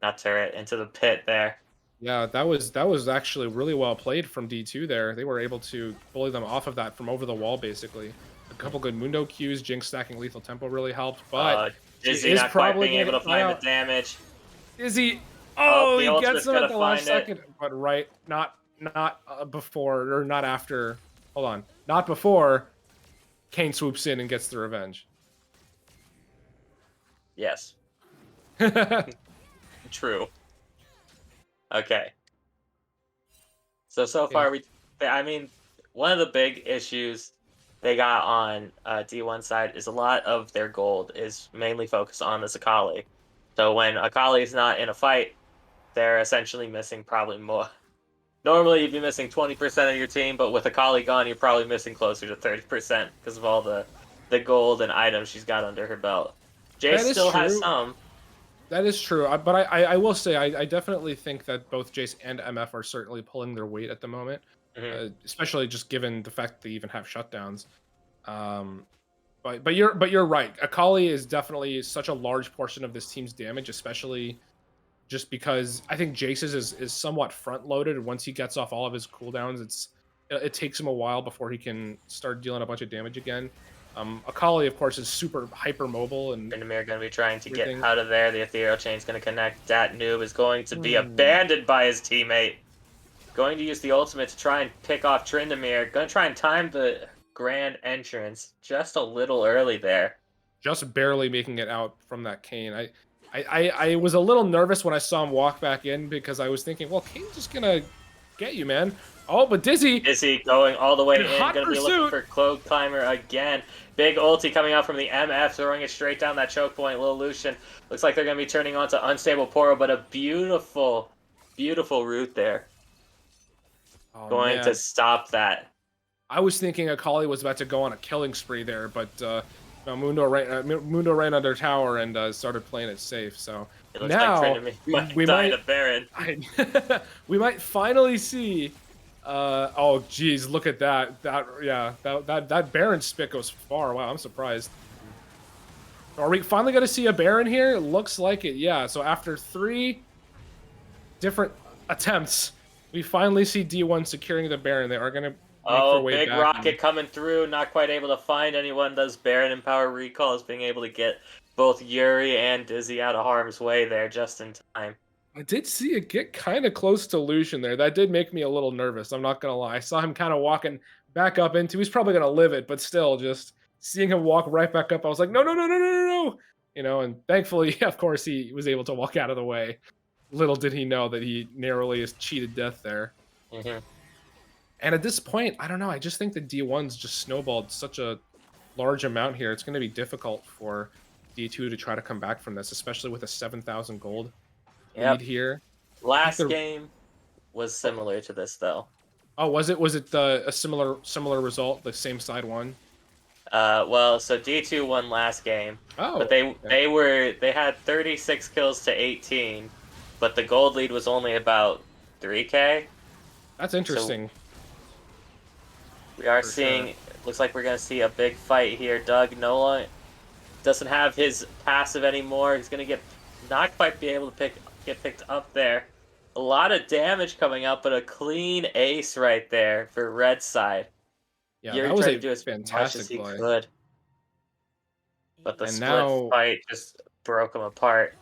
Not turret, into the pit there. Yeah, that was actually really well played from D2 there. They were able to bully them off of that from over the wall, basically. A couple good Mundo Qs, Jinx stacking lethal tempo really helped, but she Dizzy is not quite probably being gonna able to get caught find the out. damage. Is he? Oh, Oh, the he gets ultimate's him at gonna the last find it. second, but right, not before or not after. Hold on, not before. Kane swoops in and gets the revenge. Yes, Yeah, true. Okay. So far, I mean, one of the big issues they got on D1 side is a lot of their gold is mainly focused on this Akali. So when Akali is not in a fight, they're essentially missing probably more. Normally, you'd be missing 20% of your team, but with Akali gone, you're probably missing closer to 30% because of all the gold and items she's got under her belt. Jace that is still has true. some. That is true, but I will say I definitely think that both Jace and MF are certainly pulling their weight at the moment, Mhm. especially just given the fact that they even have shutdowns. Um, but you're right. Akali is definitely such a large portion of this team's damage, especially just because I think Jace's is somewhat front loaded. Once he gets off all of his cooldowns, it takes him a while before he can start dealing a bunch of damage again. Akali, of course, is super hyper mobile and Tryndamere going to be trying to get everything. out of there. The ethereal chain's going to connect. Dat noob is going to be Ooh. abandoned by his teammate. Going to use the ultimate to try and pick off Tryndamere. Going to try and time the grand entrance just a little early there. Just barely making it out from that Kane. I was a little nervous when I saw him walk back in because I was thinking, well, Kane's just gonna get you, man. Oh, but Dizzy Izzy going all the way in in, hot going to be looking pursuit. for Cloak Climber again. Big ulti coming out from the MF, throwing it straight down that choke point. Lil Lucian looks like they're going to be turning on to Unstable Poro, but a beautiful, beautiful route there. Oh Going to man, stop that. I was thinking Akali was about to go on a killing spree there, but no, Mundo ran under tower and started playing it safe. So It looks like now Tryndamere might we die might to Baron. we might finally see. Oh geez, look at that. That Baron spit goes far. Wow, I'm surprised. Are we finally going to see a Baron here? Looks like it. Yeah. So after 3 different attempts, we finally see D1 securing the Baron. They are going to make their Oh, way big back. rocket coming through. Not quite able to find anyone. Does Baron and Power Recall is being able to get both Yuri and Dizzy out of harm's way there just in time. I did see it get kind of close to Lucian there. That did make me a little nervous. I'm not gonna lie. I saw him kind of walking back up into. He's probably gonna live it, but still, just seeing him walk right back up, I was like, no, no, no, no, no, no, no. You know, and thankfully, of course, he was able to walk out of the way. Little did he know that he narrowly has cheated death there. Mm-hmm. And at this point, I don't know. I just think the D1's just snowballed such a large amount here. It's going to be difficult for D2 to try to come back from this, especially with a 7,000 gold lead Yep. here. Last game was similar to this though. Oh, was it? Was it a similar result? The same side won. Well, so D2 won last game, Oh, but okay. they had 36 kills to 18, but the gold lead was only about 3K. That's So interesting. we are For seeing. sure. Looks like we're gonna see a big fight here. Doug Nola doesn't have his passive anymore. He's gonna get not quite be able to get picked up there. A lot of damage coming up, but a clean ace right there for red side. Yeah, Yuri that was tried to a do as much as fantastic he play. could, but the And split now, fight just broke him apart.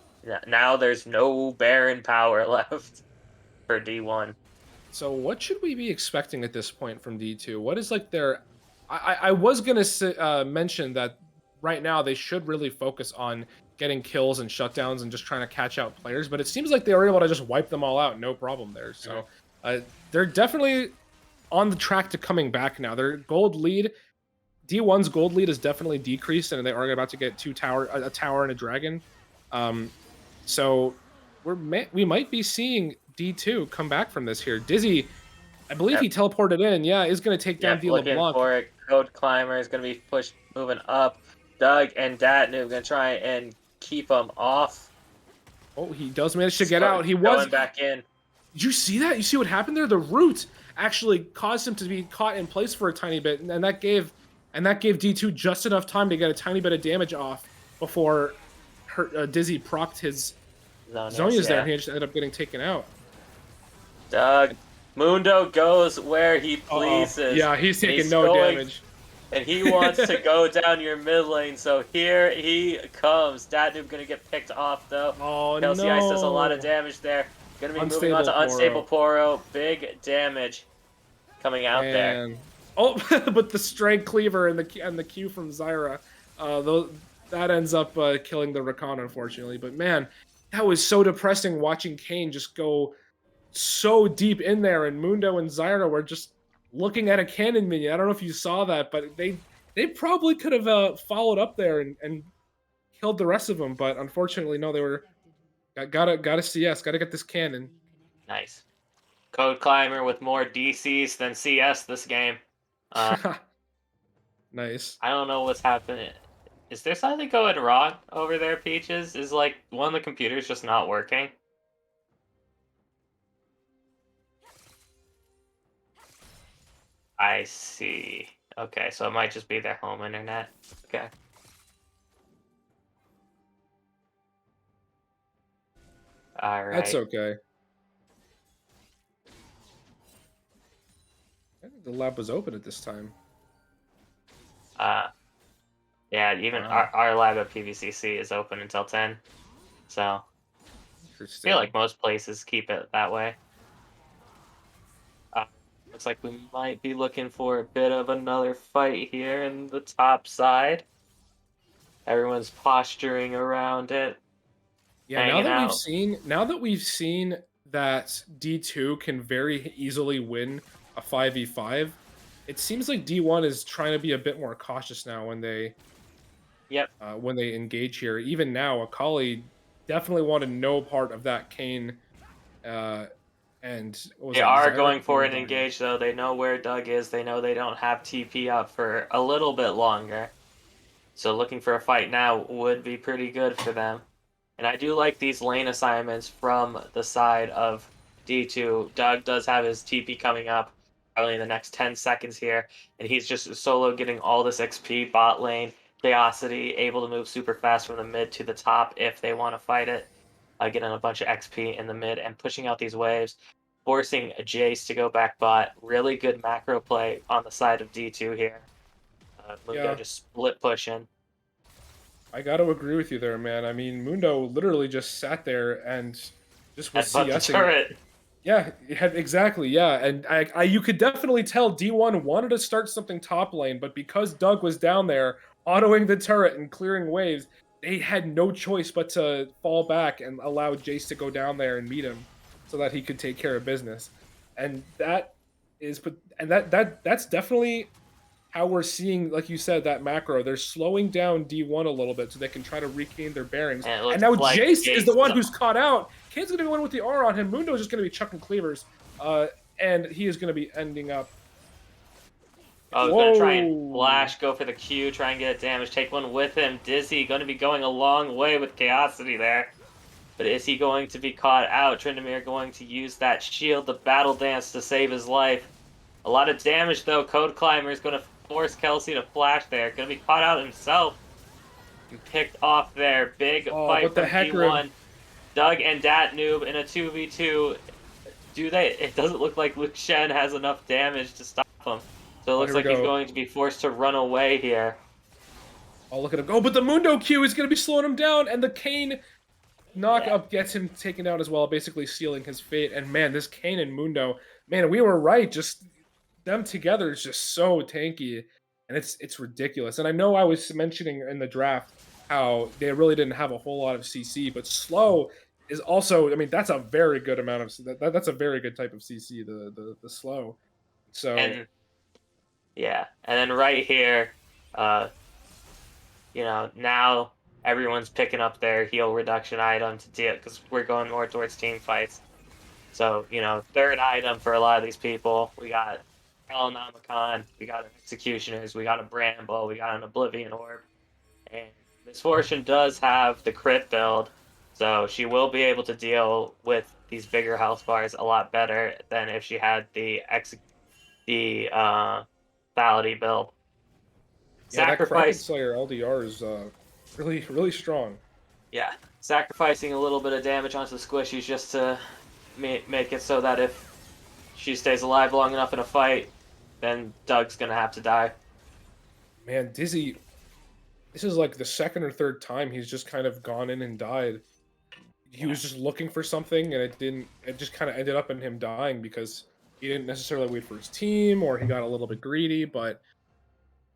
Now there's no Baron power left for D1. So what should we be expecting at this point from D2? What is like their I was gonna mention that right now they should really focus on getting kills and shutdowns and just trying to catch out players, but it seems like they were able to just wipe them all out, no problem there. Mhm. So they're definitely on the track to coming back now. Their gold lead, D1's gold lead is definitely decreased, and they are about to get a tower and a dragon. So we might be seeing D2 come back from this here. Dizzy, I believe Yep. he teleported in. Yeah, is going to take down Yep, D looking LeBlanc. for it. Code Climber is going to be pushed, moving up. Doug and Datnoob going to try and keep him off. Oh, he does manage to get out. He was going back in. Did you see that? You see what happened there? The root actually caused him to be caught in place for a tiny bit, and that gave D2 just enough time to get a tiny bit of damage off before Dizzy procced his Zhonya's there, and he just ended up getting taken out. Doug, Mundo goes where he pleases. Yeah, he's taking no damage. And he wants to go down your mid lane, so here he comes. Datnoob gonna get picked off though. Oh Kelsey no! Ice does a lot of damage there. Gonna be moving on to Unstable Poro. Big damage coming out there. Oh, but the Strike Cleaver and the Q from Zyra, that ends up killing the Rakan, unfortunately. But man, that was so depressing watching Kayn just go so deep in there, and Mundo and Zyra were just looking at a cannon minion. I don't know if you saw that, but they probably could have followed up there and killed the rest of them. But unfortunately, no, they were gotta CS, gotta get this cannon. Nice. Code Climber with more DCs than CS this game. Nice. I don't know what's happening. Is there something going wrong over there, Peaches? Is like one of the computers just not working? I see. Okay, so it might just be their home internet. Okay. All right. That's okay. I think the lab was open at this time. Yeah, even our lab at PVCC is open until 10. So I feel like most places keep it that way. Looks like we might be looking for a bit of another fight here in the top side. Everyone's posturing around it. Yeah, now that we've seen that D2 can very easily win a 5v5, it seems like D1 is trying to be a bit more cautious now when they engage here. Even now, Akali definitely wanted no part of that Kayn. And they are going for an engage, though. They know where Doug is. They know they don't have TP up for a little bit longer. So looking for a fight now would be pretty good for them. And I do like these lane assignments from the side of D2. Doug does have his TP coming up probably in the next 10 seconds here. And he's just solo getting all this XP bot lane. Chaosity, able to move super fast from the mid to the top if they want to fight it. Getting a bunch of XP in the mid and pushing out these waves. Forcing Jace to go back bot. Really good macro play on the side of D2 here. Mundo just split pushing. I got to agree with you there, man. I mean, Mundo literally just sat there and just was CSing. Turret. Yeah, exactly. Yeah, and you could definitely tell D1 wanted to start something top lane, but because Doug was down there autoing the turret and clearing waves, they had no choice but to fall back and allow Jace to go down there and meet him, so that he could take care of business. And that's definitely how we're seeing, like you said, that macro. They're slowing down D1 a little bit so they can try to regain their bearings. And now like Jace is the one who's caught out. Kane's going to be one with the R on him. Mundo's just going to be chucking cleavers. And he is going to be ending up. Oh, he's going to try and flash, go for the Q, try and get damage, take one with him. Dizzy going to be going a long way with Chaosity there. But is he going to be caught out? Tryndamere going to use that shield, the battle dance, to save his life. A lot of damage, though. Code Climber is going to force Kelsey to flash there. Going to be caught out himself. Picked off there. Big fight from D1. Doug and Datnoob in a 2v2. It doesn't look like Luke Shen has enough damage to stop him. So it looks like he's going to be forced to run away here. Oh, look at him go. But the Mundo Q is going to be slowing him down. And the Kayn knock up gets him taken out as well, basically sealing his fate. And man, this Kayn and Mundo, man, we were right. Just them together is just so tanky, and it's ridiculous. And I know I was mentioning in the draft how they really didn't have a whole lot of CC, but slow is also. I mean, that's a very good amount of that's a very good type of CC. The slow. So And yeah, and then right here, uh, now everyone's picking up their heal reduction item to deal because we're going more towards team fights. So, third item for a lot of these people, we got Helinomicon, we got an Executioners, we got a Bramble, we got an Oblivion Orb, and Misfortune does have the crit build, so she will be able to deal with these bigger health bars a lot better than if she had the Fallacy build. yeah, that Kraken Sacrifice, Slayer LDR is really really strong. yeah, sacrificing a little bit of damage onto the squishies just to make it so that if she stays alive long enough in a fight, then Doug's gonna have to die. Man, Dizzy, this is like the second or third time he's just kind of gone in and died. He Yeah. was just looking for something, and it didn't. It just kind of ended up in him dying because he didn't necessarily wait for his team, or he got a little bit greedy. But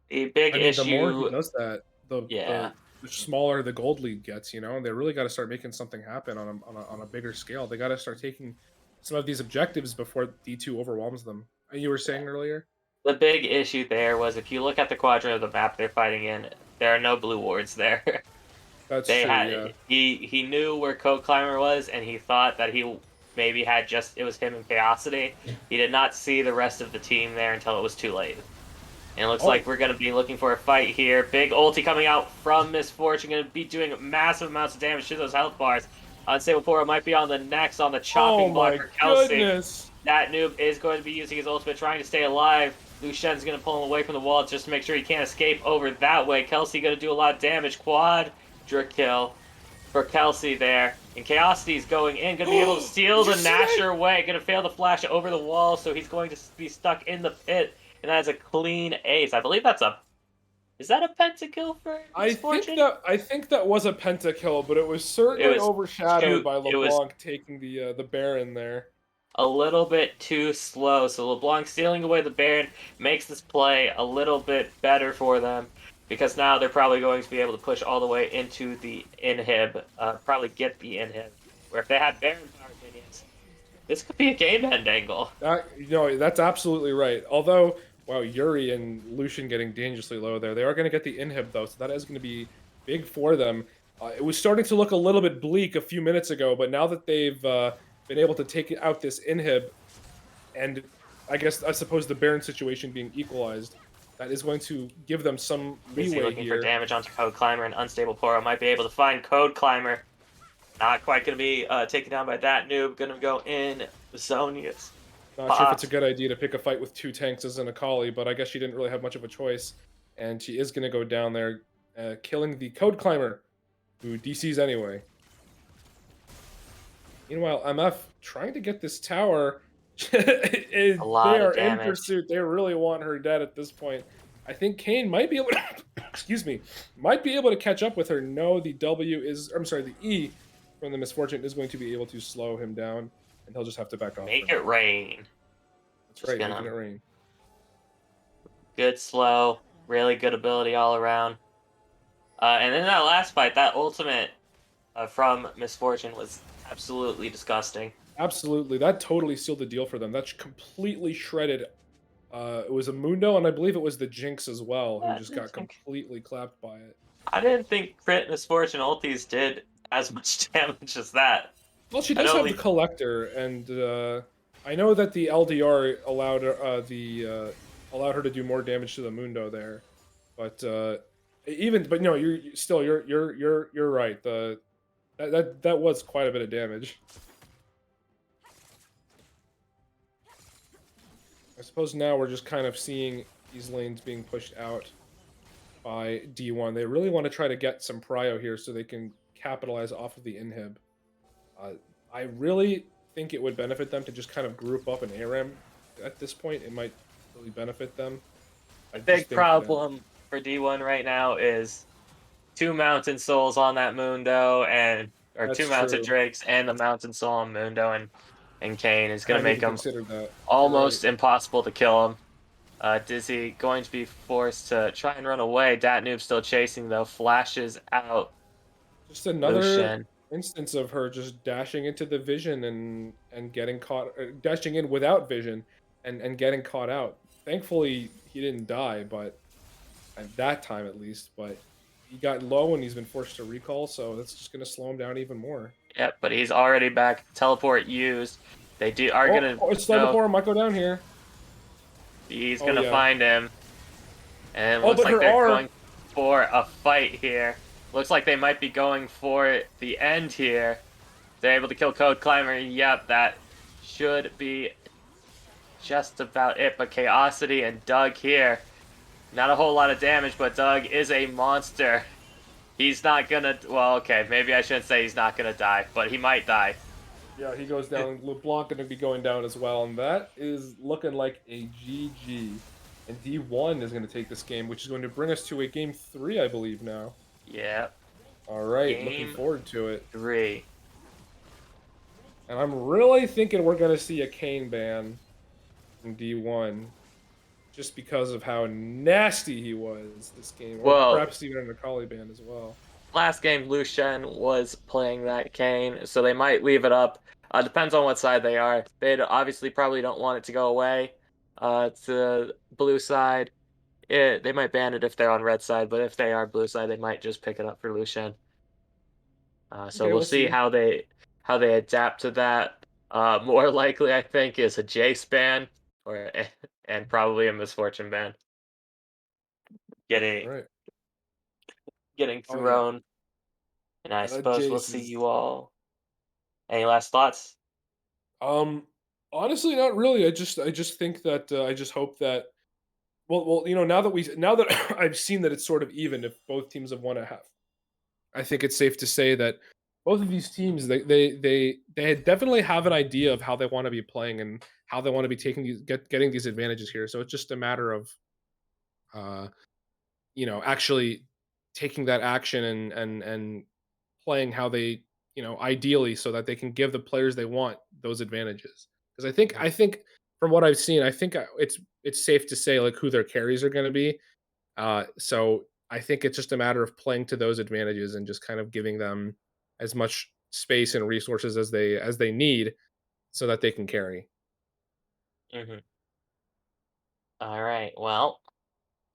The big I mean, the more he issue, does that, yeah, the smaller the gold lead gets. And they really got to start making something happen on a bigger scale. They got to start taking some of these objectives before D2 overwhelms them. You were saying earlier. the big issue there was if you look at the quadrant of the map they're fighting in, there are no blue wards there. That's They true. had Yeah. he knew where Code Climber was, and he thought that he maybe had just it was him and Chaosity. He did not see the rest of the team there until it was too late. And it looks like Oh, we're going to be looking for a fight here. Big ulti coming out from Misfortune, going to be doing massive amounts of damage to those health bars. Unstable Poro might be on the next on the oh chopping block my for Kelsey. goodness! That noob is going to be using his ultimate, trying to stay alive. Lucien's going to pull him away from the wall just to make sure he can't escape over that way. Kelsey going to do a lot of damage. Quadra kill for Kelsey there. And Chaosity's going in, going to be able to steal the Nasher away. Going to fail to flash over the wall, so he's going to be stuck in the pit. And that is a clean ace. I believe that's a... Is that a pentakill for Misfortune? I think that was a pentakill, but it was certainly It was overshadowed too... by It was LeBlanc taking the Baron there. a little bit too slow. So LeBlanc stealing away the Baron makes this play a little bit better for them. Because now they're probably going to be able to push all the way into the inhib. Probably get the inhib. Where if they had Baron power minions, this could be a game-end angle. That's absolutely right. Although, wow, Yuri and Lucian getting dangerously low there. They are going to get the inhib, though, so that is going to be big for them. It was starting to look a little bit bleak a few minutes ago, but now that they've been able to take out this inhib, and I suppose the Baron situation being equalized, that is going to give them some Busy leeway looking for here. damage onto Code Climber, and Unstable Poro might be able to find Code Climber. Not quite going to be taken down by that noob. Going to go in Zonia's. Not sure if it's a good idea to pick a fight with two tanks as an Akali, but I guess she didn't really have much of a choice. And she is going to go down there, killing the Code Climber, who DCs anyway. Meanwhile, MF trying to get this tower. They are in pursuit. They really want her dead at this point. I think Kane might be able to, excuse me, might be able to catch up with her. No, the E from the Misfortune is going to be able to slow him down, and he'll just have to back off. Make it rain. That's right, making it rain. Good slow, really good ability all around. And then that last fight, that ultimate from Misfortune was absolutely disgusting. Absolutely, that totally sealed the deal for them. That completely shredded. It was a Mundo, and I believe it was the Jinx as well, who just got completely clapped by it. I didn't think crit Misfortune ultis did as much damage as that. Well, she does have the Collector, and I know that the LDR allowed her to do more damage to the Mundo there, but no, you're right. That was quite a bit of damage. I suppose now we're just kind of seeing these lanes being pushed out by D1. They really want to try to get some prio here so they can capitalize off of the inhib. I really think it would benefit them to just kind of group up an ARAM at this point. It might really benefit them. A big problem for D1 right now is 2 Mountain Souls on that Mundo, or 2 Mountain Drakes and the Mountain Soul on Mundo, and and Kane is I going to hadn't make even him considered that. You're right. almost impossible to kill him. Dizzy going to be forced to try and run away. Datnoob still chasing though. Flashes out Just another Lucian. instance of her just dashing into the vision and getting caught, dashing in without vision and getting caught out. Thankfully, he didn't die, but at that time at least. But he got low and he's been forced to recall, so that's just gonna slow him down even more. Yep, but he's already back. Teleport used. They are Oh, gonna oh, it's know Sniper might go down here. he's Oh gonna yeah. find him, and it Oh, looks but like her they're R. going for a fight here. Looks like they might be going for the end here. They're able to kill Code Climber. Yep, that should be just about it. But Chaosity and Doug here. Not a whole lot of damage, but Doug is a monster. He's not gonna. Well, okay, maybe I shouldn't say he's not gonna die, but he might die. Yeah, he goes down. LeBlanc going to be going down as well, and that is looking like a GG. And D1 is going to take this game, which is going to bring us to a game 3, I believe now. Yep. All right, looking Game forward to it. 3. And I'm really thinking we're going to see a Kane ban in D1, just because of how nasty he was this game, or Well, perhaps even an Akali ban as well. last game Lucian was playing that Kane, so they might leave it up. Depends on what side they are. They obviously probably don't want it to go away. To the blue side, they might ban it if they're on red side, but if they are blue side, they might just pick it up for Lucian. So Okay, we'll we'll see see. how they adapt to that. More likely, I think, is a Jace ban or and probably a Misfortune ban. All Getting right. getting Oh yeah, thrown, and I suppose we'll Jace see is you all. Any last thoughts? um honestly not really. I just think that I just hope that well, now that I've seen that it's sort of even if both teams have won a half. I think it's safe to say that both of these teams they definitely have an idea of how they want to be playing and how they want to be taking getting these advantages here. So it's just a matter of uh actually taking that action and playing how they ideally so that they can give the players they want those advantages. Because I think from what I've seen, I think it's safe to say like who their carries are going to be. So I think it's just a matter of playing to those advantages and just kind of giving them as much space and resources as they need so that they can carry. Hmm. All right. Well,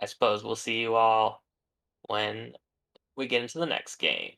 I suppose we'll see you all when we get into the next game.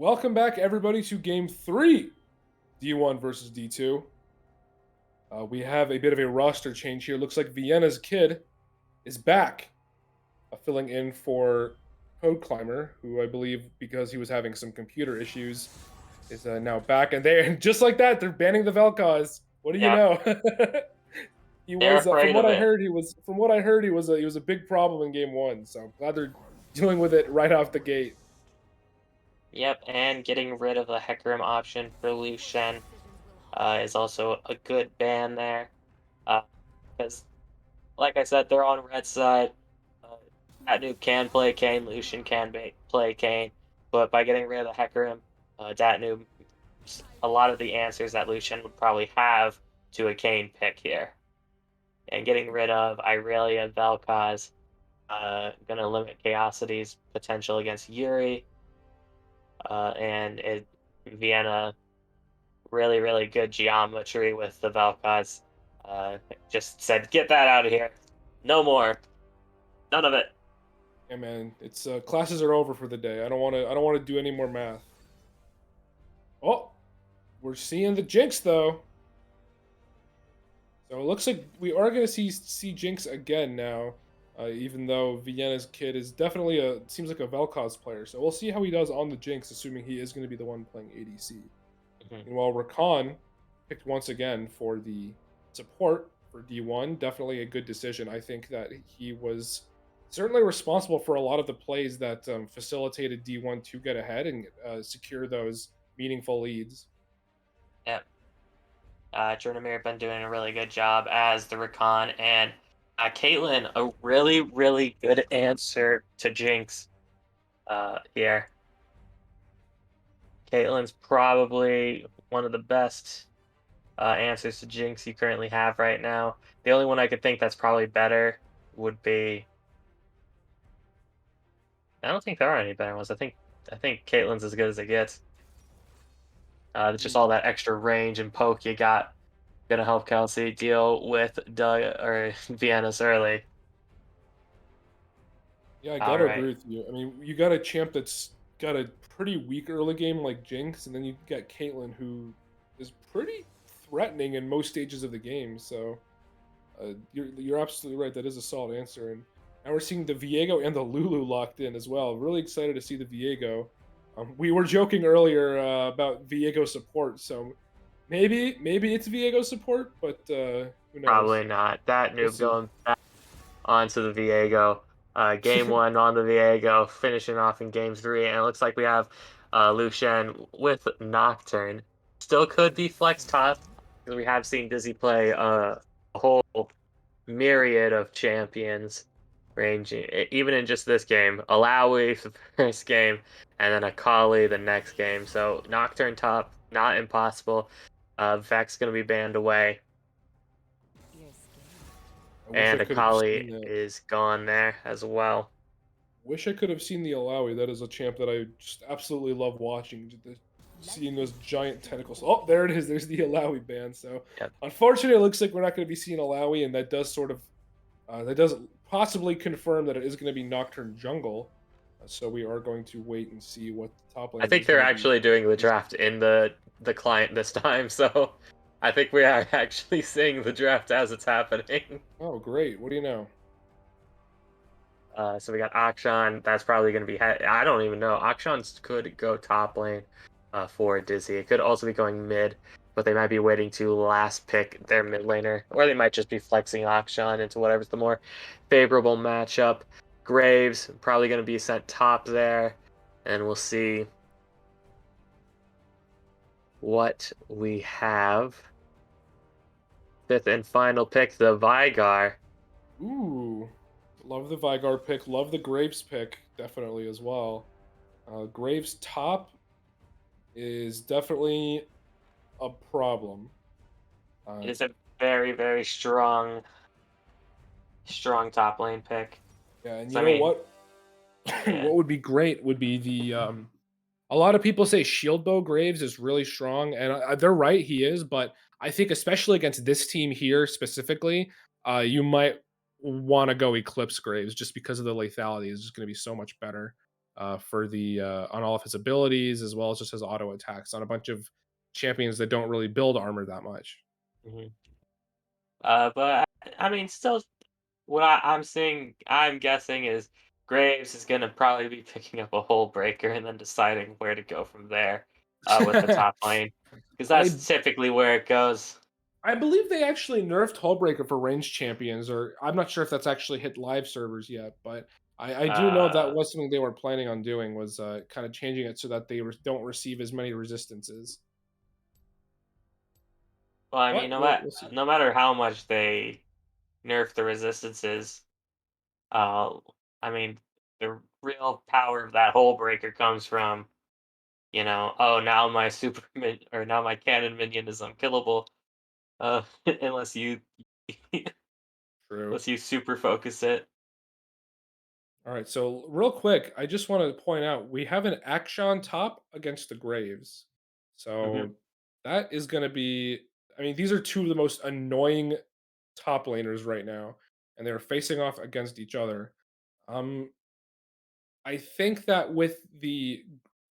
Welcome back, everybody, to Game 3, D1 versus D2. We have a bit of a roster change here. Looks like Vienna's kid is back, filling in for Code Climber, who I believe, because he was having some computer issues, is now back. And they, just like that, they're banning the Vel'Koz. What do you Yeah, know? He they're was, from afraid what of I it. heard, he was a big problem in Game 1. So I'm glad they're dealing with it right off the gate. Yep, and getting rid of the Hecarim option for Liu Shen is also a good ban there. Because, like I said, they're on red side. Uh, Datnoob can play Kane, Lucian can play Kane, but by getting rid of the Hecarim, Datnoob, a lot of the answers that Lucian would probably have to a Kane pick here. And getting rid of Irelia, Vel'Koz, gonna limit Chaosity's potential against Yuri, and Vienna, really, really good geometry with the Vel'Koz. Just said, get that out of here. No more. None of it. Yeah, man, it's classes are over for the day. I don't want to. I don't want to do any more math. Oh, we're seeing the Jinx though. So it looks like we are going to see Jinx again now. Even though Vienna's kid is definitely seems like a Vel'Koz player. So we'll see how he does on the Jinx, assuming he is going to be the one playing ADC. Mhm. Meanwhile, Rakan picked once again for the support for D1. Definitely a good decision. I think that he was certainly responsible for a lot of the plays that facilitated D1 to get ahead and secure those meaningful leads. Yep. Jordanmir been doing a really good job as the Rakan, and Caitlyn, a really, really good answer to Jinx here. Caitlyn's probably one of the best answers to Jinx you currently have right now. The only one I could think that's probably better would be. I don't think there are any better ones. I think Caitlyn's as good as it gets. Just all that extra range and poke you got gonna help Kelsey deal with Doug or Vienna's early. Yeah, I All gotta agree right. with you. I mean, you got a champ that's got a pretty weak early game like Jinx, and then you got Caitlyn who is pretty threatening in most stages of the game. So you're absolutely right. That is a solid answer. And now we're seeing the Viego and the Lulu locked in as well. Really excited to see the Viego. We were joking earlier about Viego support, so maybe it's Viego support, but who knows? Probably not. That We'll noob see. going back onto the Viego. Game one on the Viego, finishing off in game three, and it looks like we have Liu Shen with Nocturne. Still could be flex top because we have seen Dizzy play a whole myriad of champions, ranging even in just this game. Alawi for the first game, and then Akali the next game. So Nocturne top, not impossible. Vex's gonna be banned away, I wish I and could have Akali seen that. is gone there as well. Wish I could have seen the Alawi. That is a champ that I just absolutely love watching. Seeing those giant tentacles. Oh, there it is. There's the Alawi band. So, Yep. unfortunately, it looks like we're not going to be seeing Alawi, and that does sort of that does possibly confirm that it is going to be Nocturne Jungle. So we are going to wait and see what the top I laner think is they're going to be. actually doing the draft in the client this time, so I think we are actually seeing the draft as it's happening. Oh, great! What do you know? So we got Akshan. That's probably going to be. I don't even know. Akshan could go top lane for Dizzy. It could also be going mid, but they might be waiting to last pick their mid laner, or they might just be flexing Akshan into whatever's the more favorable matchup. Graves probably going to be sent top there, and we'll see what we have. Fifth and final pick, the Vigar. Ooh, love the Vygar pick. Love the Graves pick, definitely as well. Graves top is definitely a problem. It Uh, is a very, very strong, strong top lane pick. yeah, and you So I know mean, what? yeah, What would be great would be the a lot of people say Shield Bow Graves is really strong, and they're right, he is. But I think especially against this team here specifically, you might want to go Eclipse Graves just because of the lethality is just going to be so much better. for the on all of his abilities as well as just his auto attacks on a bunch of champions that don't really build armor that much. Mhm. But I mean, still, what I'm seeing, I'm guessing is Graves is gonna probably be picking up a hole breaker and then deciding where to go from there, with the top lane, because I that's typically where it goes. I believe they actually nerfed Hullbreaker for ranged champions, or I'm not sure if that's actually hit live servers yet, but I do know that Uh, was something they were planning on doing was kind of changing it so that they don't receive as many resistances. well, I mean, But we'll see. no matter how much they nerf the resistances, uh, I mean, the real power of that hole breaker comes from, oh, now my or now my cannon minion is unkillable. Unless you True. unless you super focus it. All right, so real quick, I just want to point out we have an Akshan top against the Graves. Hmm. So that is going to be, I mean, these are two of the most annoying top laners right now, and they're facing off against each other. Um, I think that with the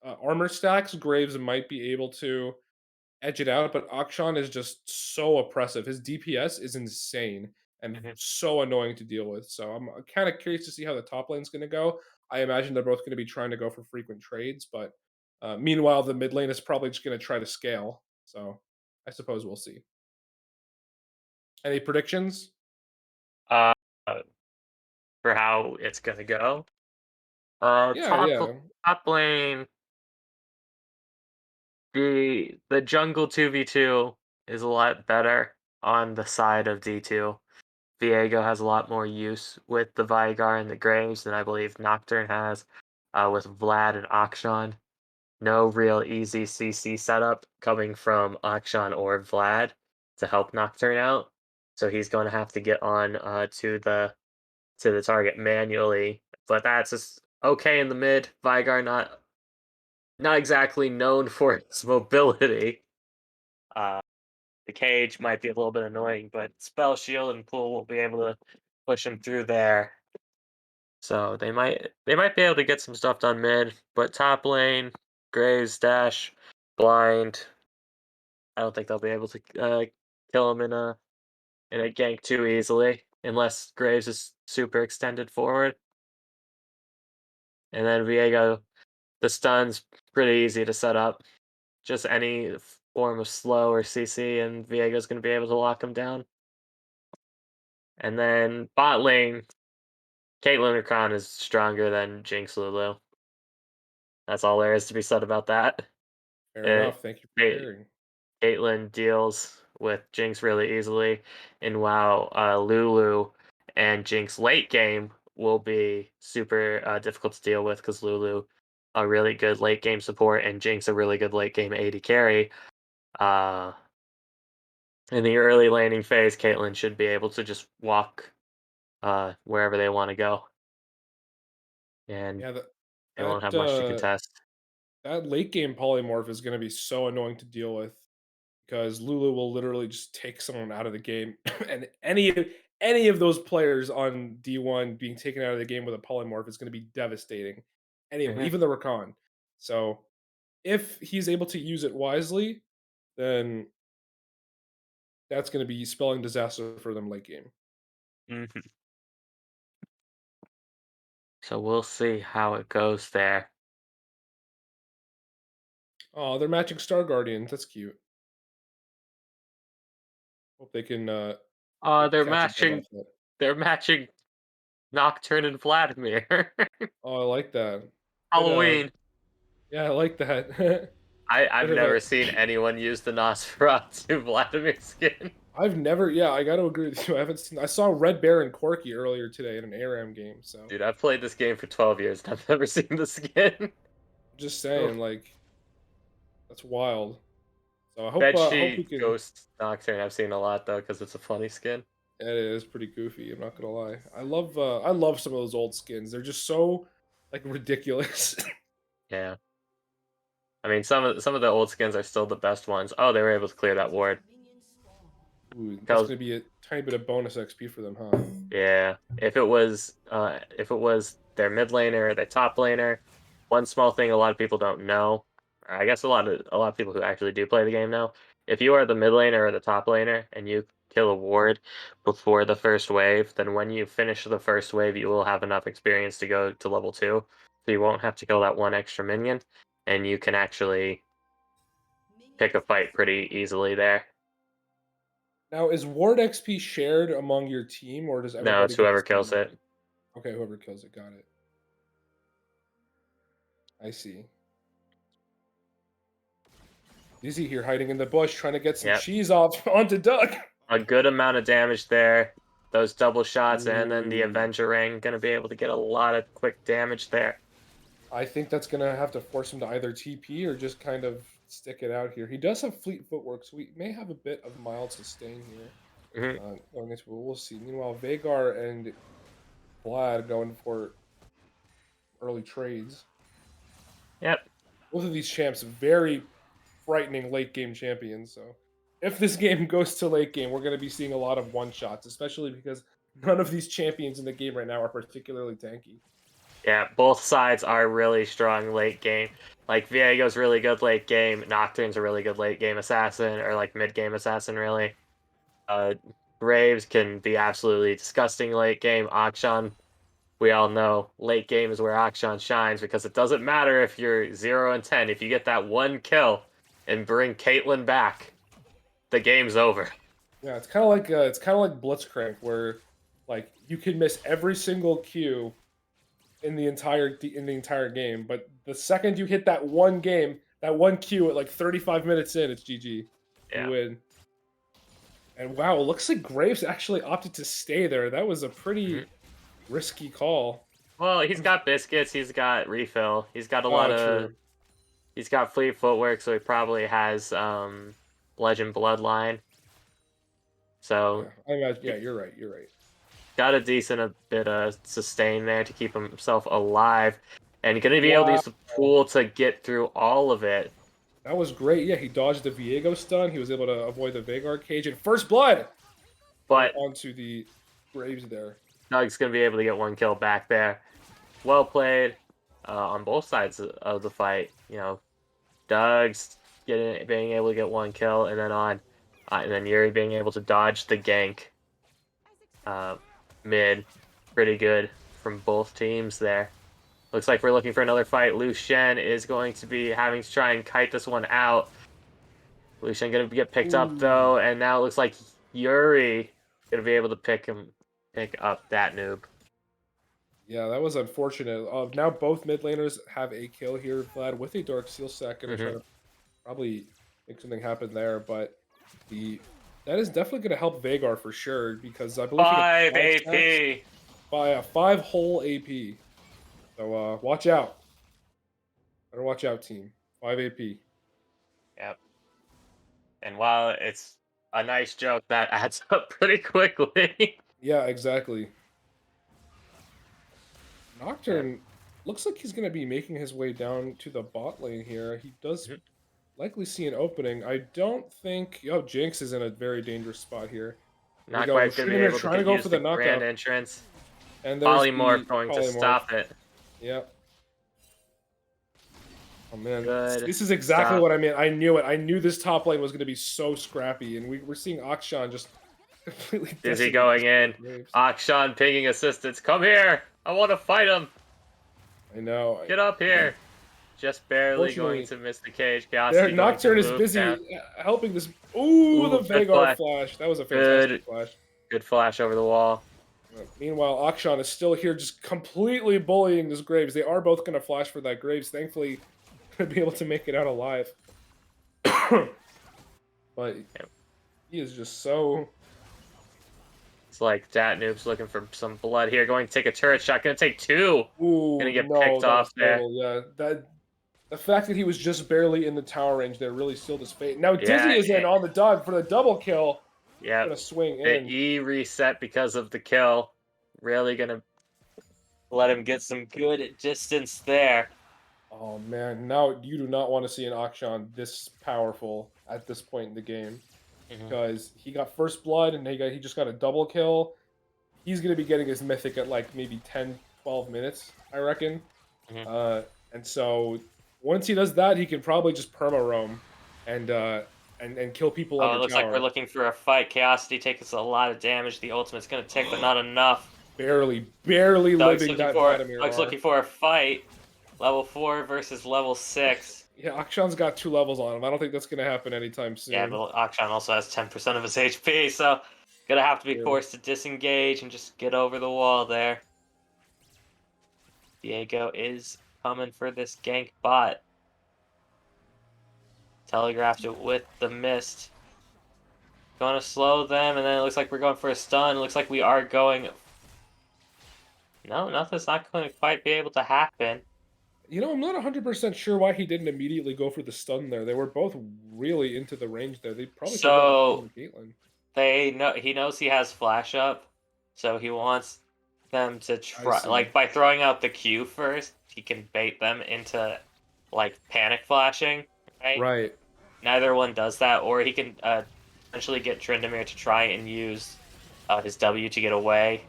armor stacks, Graves might be able to edge it out, but Akshan is just so oppressive. His DPS is insane and Hmm. so annoying to deal with. So I'm kind of curious to see how the top lane's going to go. I imagine they're both going to be trying to go for frequent trades, but meanwhile, the mid lane is probably just going to try to scale. So I suppose we'll see. Any predictions? Uh, for how it's gonna go. Yeah, yeah. Top lane, the jungle 2v2 is a lot better on the side of D2. Viego has a lot more use with the Veigar and the Graves than I believe Nocturne has, with Vlad and Akshan. No real easy CC setup coming from Akshan or Vlad to help Nocturne out. So he's going to have to get on to the target manually. But that's just okay in the mid. Veigar not exactly known for its mobility. Uh, the cage might be a little bit annoying, but spell shield and pool will be able to push him through there. So they might be able to get some stuff done mid, but top lane, Graves dash, blind. I don't think they'll be able to kill him in a gank too easily, unless Graves is super extended forward. And then Viego, the stun's pretty easy to set up. Just any form of slow or CC, and Viego's going to be able to lock him down. And then bot lane, Caitlyn Rakan is stronger than Jinx Lulu. That's all there is to be said about that. Fair It, enough. Thank you for it, sharing. Caitlyn deals with Jinx really easily, and while Lulu and Jinx late game will be super difficult to deal with because Lulu a really good late game support and Jinx a really good late game AD carry. Uh, in the early laning phase, Caitlyn should be able to just walk wherever they want to go, and Yeah, they won't that have much to contest. that late game polymorph is going to be so annoying to deal with because Lulu will literally just take someone out of the game, and any of those players on D1 being taken out of the game with a polymorph is going to be devastating. Anyway, Mhm. even the Rakan. So if he's able to use it wisely, then that's going to be spelling disaster for them late game. Mhm. So we'll see how it goes there. Oh, they're matching Star Guardians. That's cute. Hope they can Uh, they're catch a dub matching. off that. They're matching Nocturne and Vladimir. Oh, I like that. Bit Halloween. yeah, I like that. I've Bit of a never seen anyone use the Nosferatu Vladimir skin. I've never yeah, I gotta agree with you. I saw Red Bear and Corky earlier today in an ARAM game, so Dude, I've played this game for 12 years and I've never seen the skin. just Oh. saying, like, that's wild. So I hope we Bedsheet can Ghost Nocturne I've seen a lot though because it's a funny skin. it is pretty goofy, I'm not gonna lie. I love some of those old skins. They're just so like ridiculous. Yeah. I mean some of the old skins are still the best ones. Oh, they were able to clear that ward. Ooh, that's Tells gonna be a tiny bit of bonus XP for them, huh? Yeah. If it was their mid laner or their top laner, one small thing a lot of people don't know, or I guess a lot of people who actually do play the game know. If you are the mid laner or the top laner and you kill a ward before the first wave, then when you finish the first wave, you will have enough experience to go to level 2. So you won't have to kill that one extra minion, and you can actually pick a fight pretty easily there. Now, is ward XP shared among your team, or does No, everybody it's get the whoever kills same? it. Okay, whoever kills it, got it. I see. Dizzy here hiding in the bush, trying to get some Yep. cheese off onto Doug. A good amount of damage there. Those double shots and then the Ooh. Avenger ring going to be able to get a lot of quick damage there. I think that's gonna have to force him to either TP or just kind of stick it out here. He does have fleet footwork, so we may have a bit of mild sustain here. Hmm. Going into, we'll see. Meanwhile, Vagar and Vlad going for early trades. Yep. Both of these champs very frightening late game champions. So if this game goes to late game, we're going to be seeing a lot of one shots, especially because none of these champions in the game right now are particularly tanky. Yeah, both sides are really strong late game. Like Viego's really good late game. Nocturne's a really good late game assassin, or like mid game assassin, really. Graves can be absolutely disgusting late game. Akshan, we all know late game is where Akshan shines because it doesn't matter if you're 0 and 10. If you get that one kill and bring Caitlyn back, the game's over. Yeah, it's kind of like Blitzcrank, where like you can miss every single Q in the entire game, but the second you hit that one Q at like 35 minutes in, it's GG. You Yeah. win. And wow, it looks like Graves actually opted to stay there. That was a pretty risky call. Well, he's got biscuits. He's got refill. He's got a lot of. True. He's got fleet footwork, so he probably has legend bloodline. So Yeah, I imagine. Yeah, you're right. You're right. got a decent a bit of sustain there to keep himself alive, and going to be able to use the pool to get through all of it. That was great. Yeah, he dodged the Viego stun. He was able to avoid the Vagar cage and first blood. But onto the Graves there. Doug's going to be able to get one kill back there. Well played on both sides of the fight. You know, Doug's being able to get one kill, and then Yuri being able to dodge the gank mid. Pretty good from both teams there. Looks like we're looking for another fight. Lu Shen is going to be having to try and kite this one out. Lu Shen going to get picked up though, and now it looks like Yuri going to be able to pick up that noob. Yeah, that was unfortunate. Now both mid laners have a kill here, Vlad, with a Dark Seal Sack, and trying to probably make something happen there, but that is definitely going to help Vagar for sure, because I believe 5 AP! By 5 whole AP. So watch out. Better watch out, team. 5 AP. Yep. And while it's a nice joke, that adds up pretty quickly. Yeah, exactly. Nocturne looks like he's going to be making his way down to the bot lane here. He does likely see an opening. I don't think... Oh, Jinx is in a very dangerous spot here. Not quite going to be able to go use for the knockout. grand entrance. And Polymorph going to stop it. Yep. Oh man, Good this is exactly stop. what I mean. I knew it. I knew this top lane was going to be so scrappy, and we're seeing Akshan just completely. Is he going in? Akshan pinging assistance. Come here! I want to fight him. I know. Get up here. Just barely going to miss the cage. There, Nocturne is busy helping this. Ooh, the Vagar flash. That was a fantastic flash. Good flash over the wall. Meanwhile, Akshan is still here, just completely bullying this Graves. They are both going to flash for that Graves. Thankfully, going to be able to make it out alive. But he is just so... It's like Dat Noob's looking for some blood here. Going to take a turret shot. Going to take 2. Ooh, going to get picked off there. Yeah, the fact that he was just barely in the tower range there really sealed his fate. Now Dizzy is in on the Doug for the double kill. Yeah, gonna swing the in. E reset because of the kill. Really gonna let him get some good distance there. Oh man, now you do not want to see an Akshan this powerful at this point in the game, because he got first blood and he just got a double kill. He's gonna be getting his mythic at like maybe 10-12 minutes, I reckon. And so once he does that, he can probably just perma roam and kill people Oh, it under looks like we're tower. looking for a fight. Chaosity takes a lot of damage. The ultimate's gonna tick, but not enough. Barely living that Vladimir Doug's R. looking for a fight. Level 4 versus level 6. Yeah, Akshan's got 2 levels on him. I don't think that's gonna happen anytime Yeah, soon. but Akshan also has 10% of his HP, so gonna have to be True. forced to disengage and just get over the wall there. Diego is coming for this gank bot. Telegraphed it with the mist. Gonna slow them, and then it looks like we're going for a stun. It looks like we are going... No, nothing's not going to quite be able to happen. You know, I'm not 100% sure why he didn't immediately go for the stun there. They were both really into the range there. They probably could have gotten a kill on So Caitlyn. he knows he has flash up, so he wants them to I try, see. like, by throwing out the Q first, he can bait them into, like, panic flashing, right? Right. Neither one does that, or he can essentially get Tryndamere to try and use his W to get away.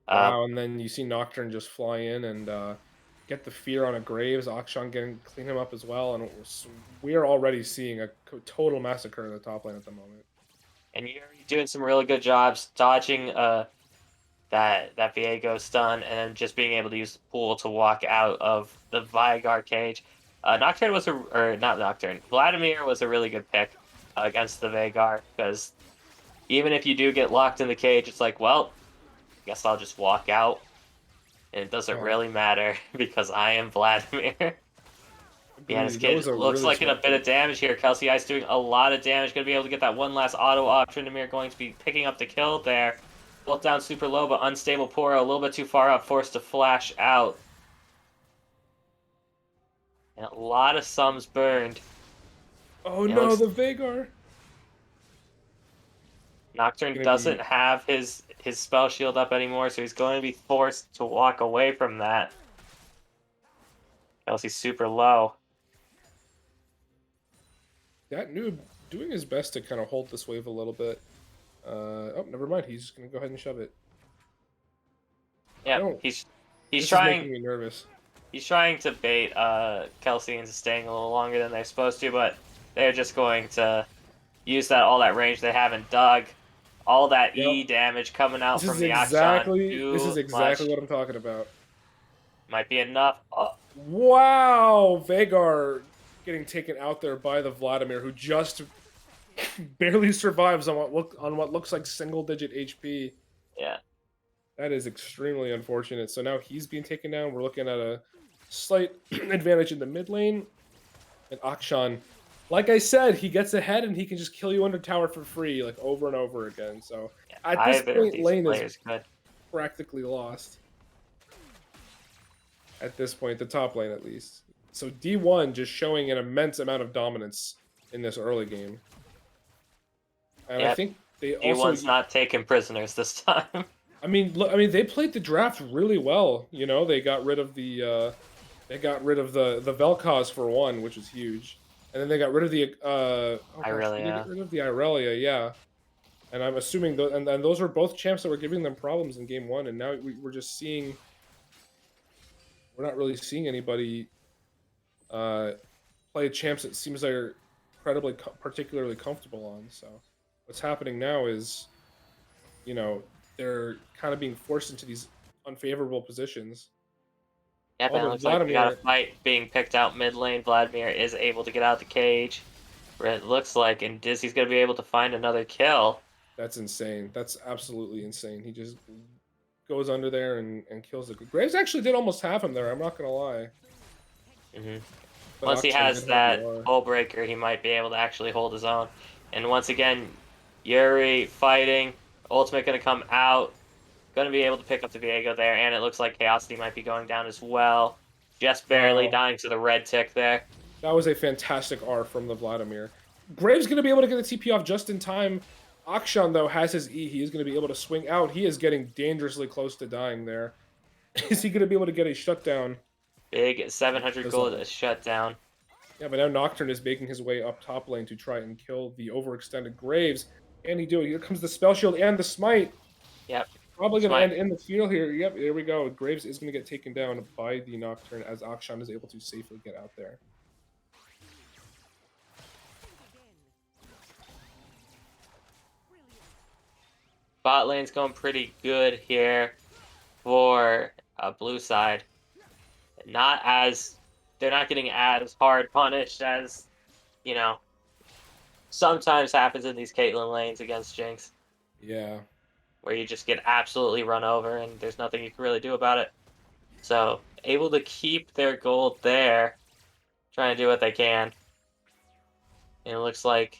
Wow, and then you see Nocturne just fly in and get the fear on a Graves. Akshan getting clean him up as well, and we are already seeing a total massacre in the top lane at the moment. And you're doing some really good jobs dodging that Viego stun, and then just being able to use the pool to walk out of the Veigar cage. Nocturne was or not Nocturne. Vladimir was a really good pick against the Veigar, because even if you do get locked in the cage, it's like, well, I guess I'll just walk out, and it doesn't really matter because I am Vladimir. Yeah, his Agreed. That kid was a looks really like in a smart bit pick. of damage here. Kelsey Ice doing a lot of damage. Going to be able to get that one last auto off. Tryndamere going to be picking up the kill there. Bolt down super low, but unstable Poro. A little bit too far out, forced to flash out. And a lot of sums burned. Oh It no, looks the Veigar! Nocturne Gonna doesn't be have his spell shield up anymore, so he's going to be forced to walk away from that. Kelsey's super low. that noob doing his best to kind of hold this wave a little bit. Oh, never mind. He's gonna go ahead and shove it. Yeah, No, he's this is trying. making me nervous. He's trying to bait Kelsey into staying a little longer than they're supposed to, but they're just going to use all that range they haven't dug. All that Yep. E damage coming out This from is the Akshan. exactly what I'm talking about. Might be enough. Oh, Wow, Veigar getting taken out there by the Vladimir, who just barely survives on what looks like single-digit HP. yeah. That is extremely unfortunate. So now he's being taken down. We're looking at a slight advantage in the mid lane. And Akshan, like I said, he gets ahead and he can just kill you under tower for free, like over and over again. So at this Either of point, these lane is players could. practically lost. At this point, the top lane at least. So D1 just showing an immense amount of dominance in this early game. And I think they also D1's not taking prisoners this time. I mean, look, they played the draft really well. You know, they got rid of the Vel'Koz for one, which is huge, and then they got rid of the did they get rid of the Irelia? Yeah, and I'm assuming and those were both champs that were giving them problems in game one, and now we're just seeing we're not really seeing anybody play champs that seems they're incredibly particularly comfortable on. So what's happening now is, you know, they're kind of being forced into these unfavorable positions. Yep, and it looks like we got a fight being picked out mid lane. Vladimir is able to get out the cage. It looks like, and Dizzy's going to be able to find another kill. That's insane. That's absolutely insane. He just goes under there and kills the Graves. Actually did almost have him there. I'm not gonna lie. Once he has that hull breaker, he might be able to actually hold his own. And once again, Yuri fighting. Ultimate going to come out. Going to be able to pick up the Viego there, and it looks like Chaosity might be going down as well. Just barely dying to the red tick there. That was a fantastic R from the Vladimir. Graves going to be able to get the TP off just in time. Akshan, though, has his E. He is going to be able to swing out. He is getting dangerously close to dying there. Is he going to be able to get a shutdown? Big 700 gold shutdown. Yeah, but now Nocturne is making his way up top lane to try and kill the overextended Graves. And he do it. Here comes the spell shield and the smite. Yep. Probably This going to end might. in the field here. Yep, here we go. Graves is going to get taken down by the Nocturne as Akshan is able to safely get out there. Bot lane's going pretty good here for blue side. Not as they're not getting as hard punished as you know sometimes happens in these Caitlyn lanes against Jinx, Yeah. where you just get absolutely run over and there's nothing you can really do about it. So able to keep their gold there, trying to do what they can. And it looks like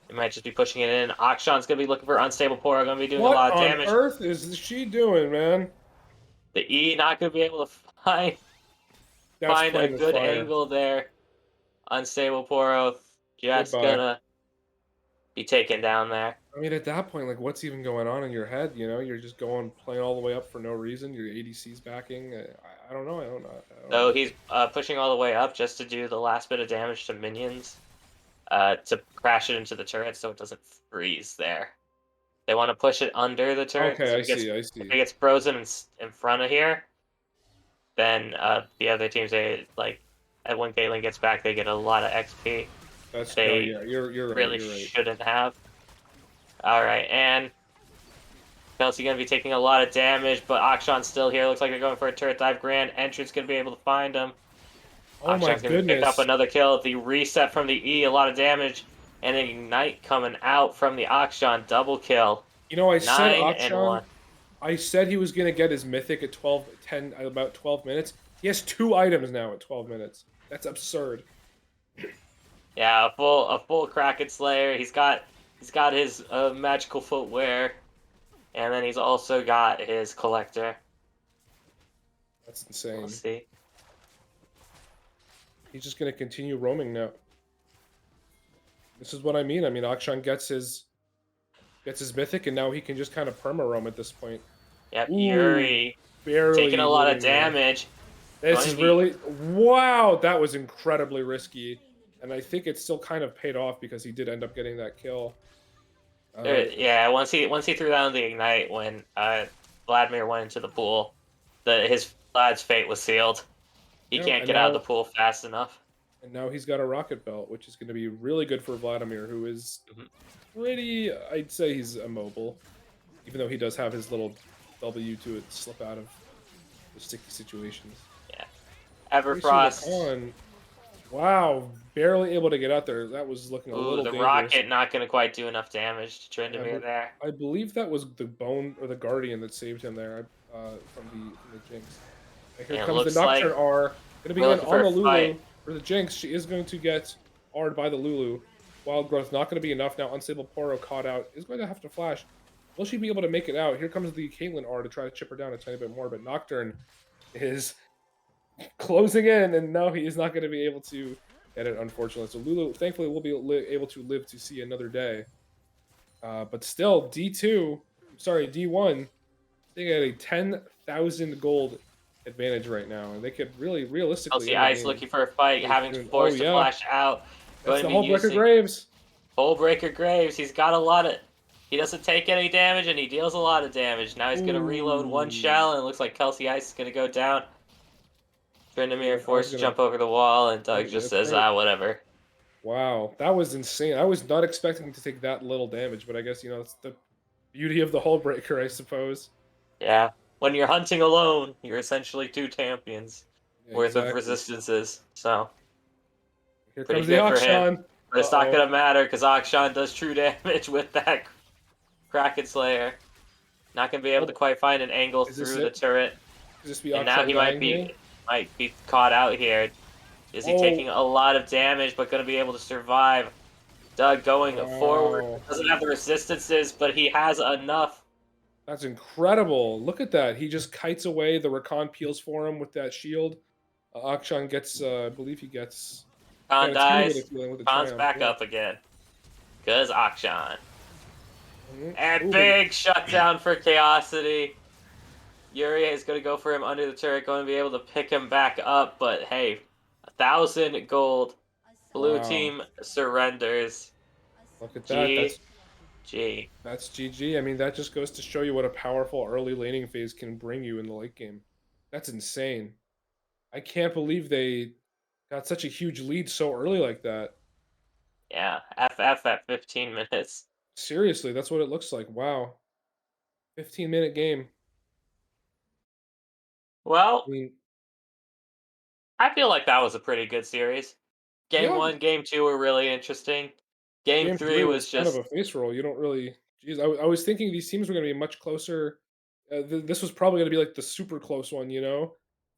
it might just be pushing it in. Akshan's gonna be looking for unstable Poro, gonna be doing a What lot of on damage. earth is she doing, man? The E not gonna be able to That's find a playing with good fire. angle there. Unstable Poro just Goodbye. gonna be taken down there. I mean, at that point, like, what's even going on in your head? You know, you're just going playing all the way up for no reason. Your ADC's backing. I don't know. I don't know. I don't So know. he's pushing all the way up just to do the last bit of damage to minions, to crash it into the turret so it doesn't freeze there. They want to push it under the turret because Okay, I if see. I if see. it gets frozen in front of here, then the other teams like when Caitlyn gets back, they get a lot of XP. That's no. They Yeah, you're right. really You're right. shouldn't have. All right, and Kelsey gonna be taking a lot of damage, but Akshan's still here. Looks like they're going for a turret dive. Grand Entrance gonna be able to find him. Oh my Akshan's gonna pick up goodness. another kill. The reset from the E, a lot of damage, and an ignite coming out from the Akshan. Double kill. You know, I said 9 and Akshan. 1. I said he was gonna get his mythic at 12, 10, about 12 minutes. He has 2 items now at 12 minutes. That's absurd. Yeah, a full Kraken Slayer. He's got his magical footwear, and then he's also got his collector. That's We'll insane. see. He's just gonna continue roaming now. This is what I mean. I mean, Akshan gets his mythic, and now he can just kind of perma roam at this point. Yep, Ooh, Yuri taking barely a lot of living there. damage. This Going is to be really wow. That was incredibly risky, and I think it still kind of paid off because he did end up getting that kill. yeah. Once he threw down the ignite when Vladimir went into the pool, his lad's fate was sealed. He Yeah, can't get out of the pool fast enough. and now he's got a rocket belt, which is going to be really good for Vladimir, who is pretty. I'd say he's immobile, even though he does have his little W to slip out of the sticky situations. Yeah, Tracer Everfrost. Rakan, wow, barely able to get out there. That was looking a Ooh, little the dangerous. rocket not going to quite do enough damage to Tryndamere there. I believe that was the Bone or the Guardian that saved him there from the Jinx. And here And it comes the looks Nocturne like R. Going to be we're in looking on for the a Lulu fight. for the Jinx. She is going to get R'd by the Lulu. Wild Growth not going to be enough now. Unstable Poro caught out. Is going to have to flash. Will she be able to make it out? Here comes the Caitlyn R to try to chip her down a tiny bit more, but Nocturne is closing in, and no, he is not going to be able to get it, unfortunately. So Lulu, thankfully, will be able to live to see another day. But still, D1, they get a 10,000 gold advantage right now, and they could really realistically Chelsea end the Ice game. looking for a fight, having to Oh force the yeah, flash out. that's Going to the be whole Breaker using Graves. Hullbreaker Graves. He's got a lot of. He doesn't take any damage, and he deals a lot of damage. Now he's going to reload one Ooh. shell, and it looks like Kelsey Ice is going to go down. Tryndamere I was forced to gonna. jump over the wall, and Doug just That's says, right. whatever. Wow, that was insane. I was not expecting to take that little damage, but I guess it's the beauty of the Hull Breaker, I suppose. Yeah. When you're hunting alone, you're essentially 2 champions Yeah, worth of exactly. resistances. So, Here pretty comes the good for him. Akshan. But it's not going to matter because Akshan does true damage with that Kraken Slayer. Not going to be able to quite find an angle Is this through the it? turret. Could this be And now Akshan he dying here? might be caught out here. Is he taking a lot of damage but going to be able to survive? Doug going forward. Wow. Doesn't have the resistances, but he has enough. That's incredible. Look at that. He just kites away. The Rakan peels for him with that shield. Akshan gets, I believe he gets Khan a tiny bit dies. of healing with the Khan's Triumph. back Yeah. up again. Because Akshan. And Ooh, big shutdown for Chaosity. Yuri is going to go for him under the turret, going to be able to pick him back up, but hey, 1,000 gold. Blue wow. team surrenders. Look at that. G GG. That's GG. I mean, that just goes to show you what a powerful early laning phase can bring you in the late game. That's insane. I can't believe they got such a huge lead so early like that. Yeah, FF at 15 minutes. Seriously, that's what it looks like. Wow. 15-minute game. I Well, mean, I feel like that was a pretty good series. Game yeah, 1, Game 2 were really interesting. Game game 3 3 was was kind of just a face roll. You don't really geez, I was thinking these teams were gonna be much closer. This was probably gonna be, like, the super close one, you know?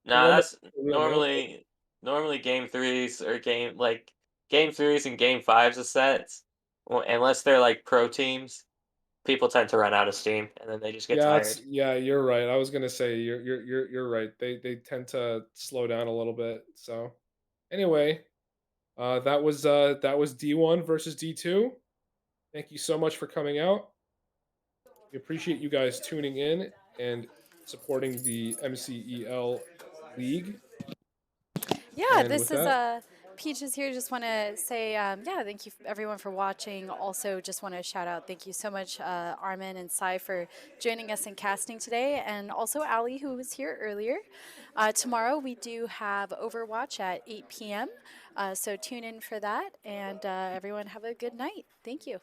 The no, one that that's a real nail biter. normally game 3s or game 3s and game 5s of sets, well, unless they're like pro teams, people tend to run out of steam and then they just get tired. Yeah, you're right. I was gonna say you're right. They tend to slow down a little bit. So anyway, that was D1 versus D2. Thank you so much for coming out. We appreciate you guys tuning in and supporting the MCEL League. Yeah, And this with is that, Peaches here. Just want to say, yeah, thank you everyone for watching. Also, just want to shout out, thank you so much, Armin and Sai, for joining us in casting today, and also Ali, who was here earlier. Tomorrow we do have Overwatch at 8 p.m. So tune in for that, and everyone have a good night. Thank you.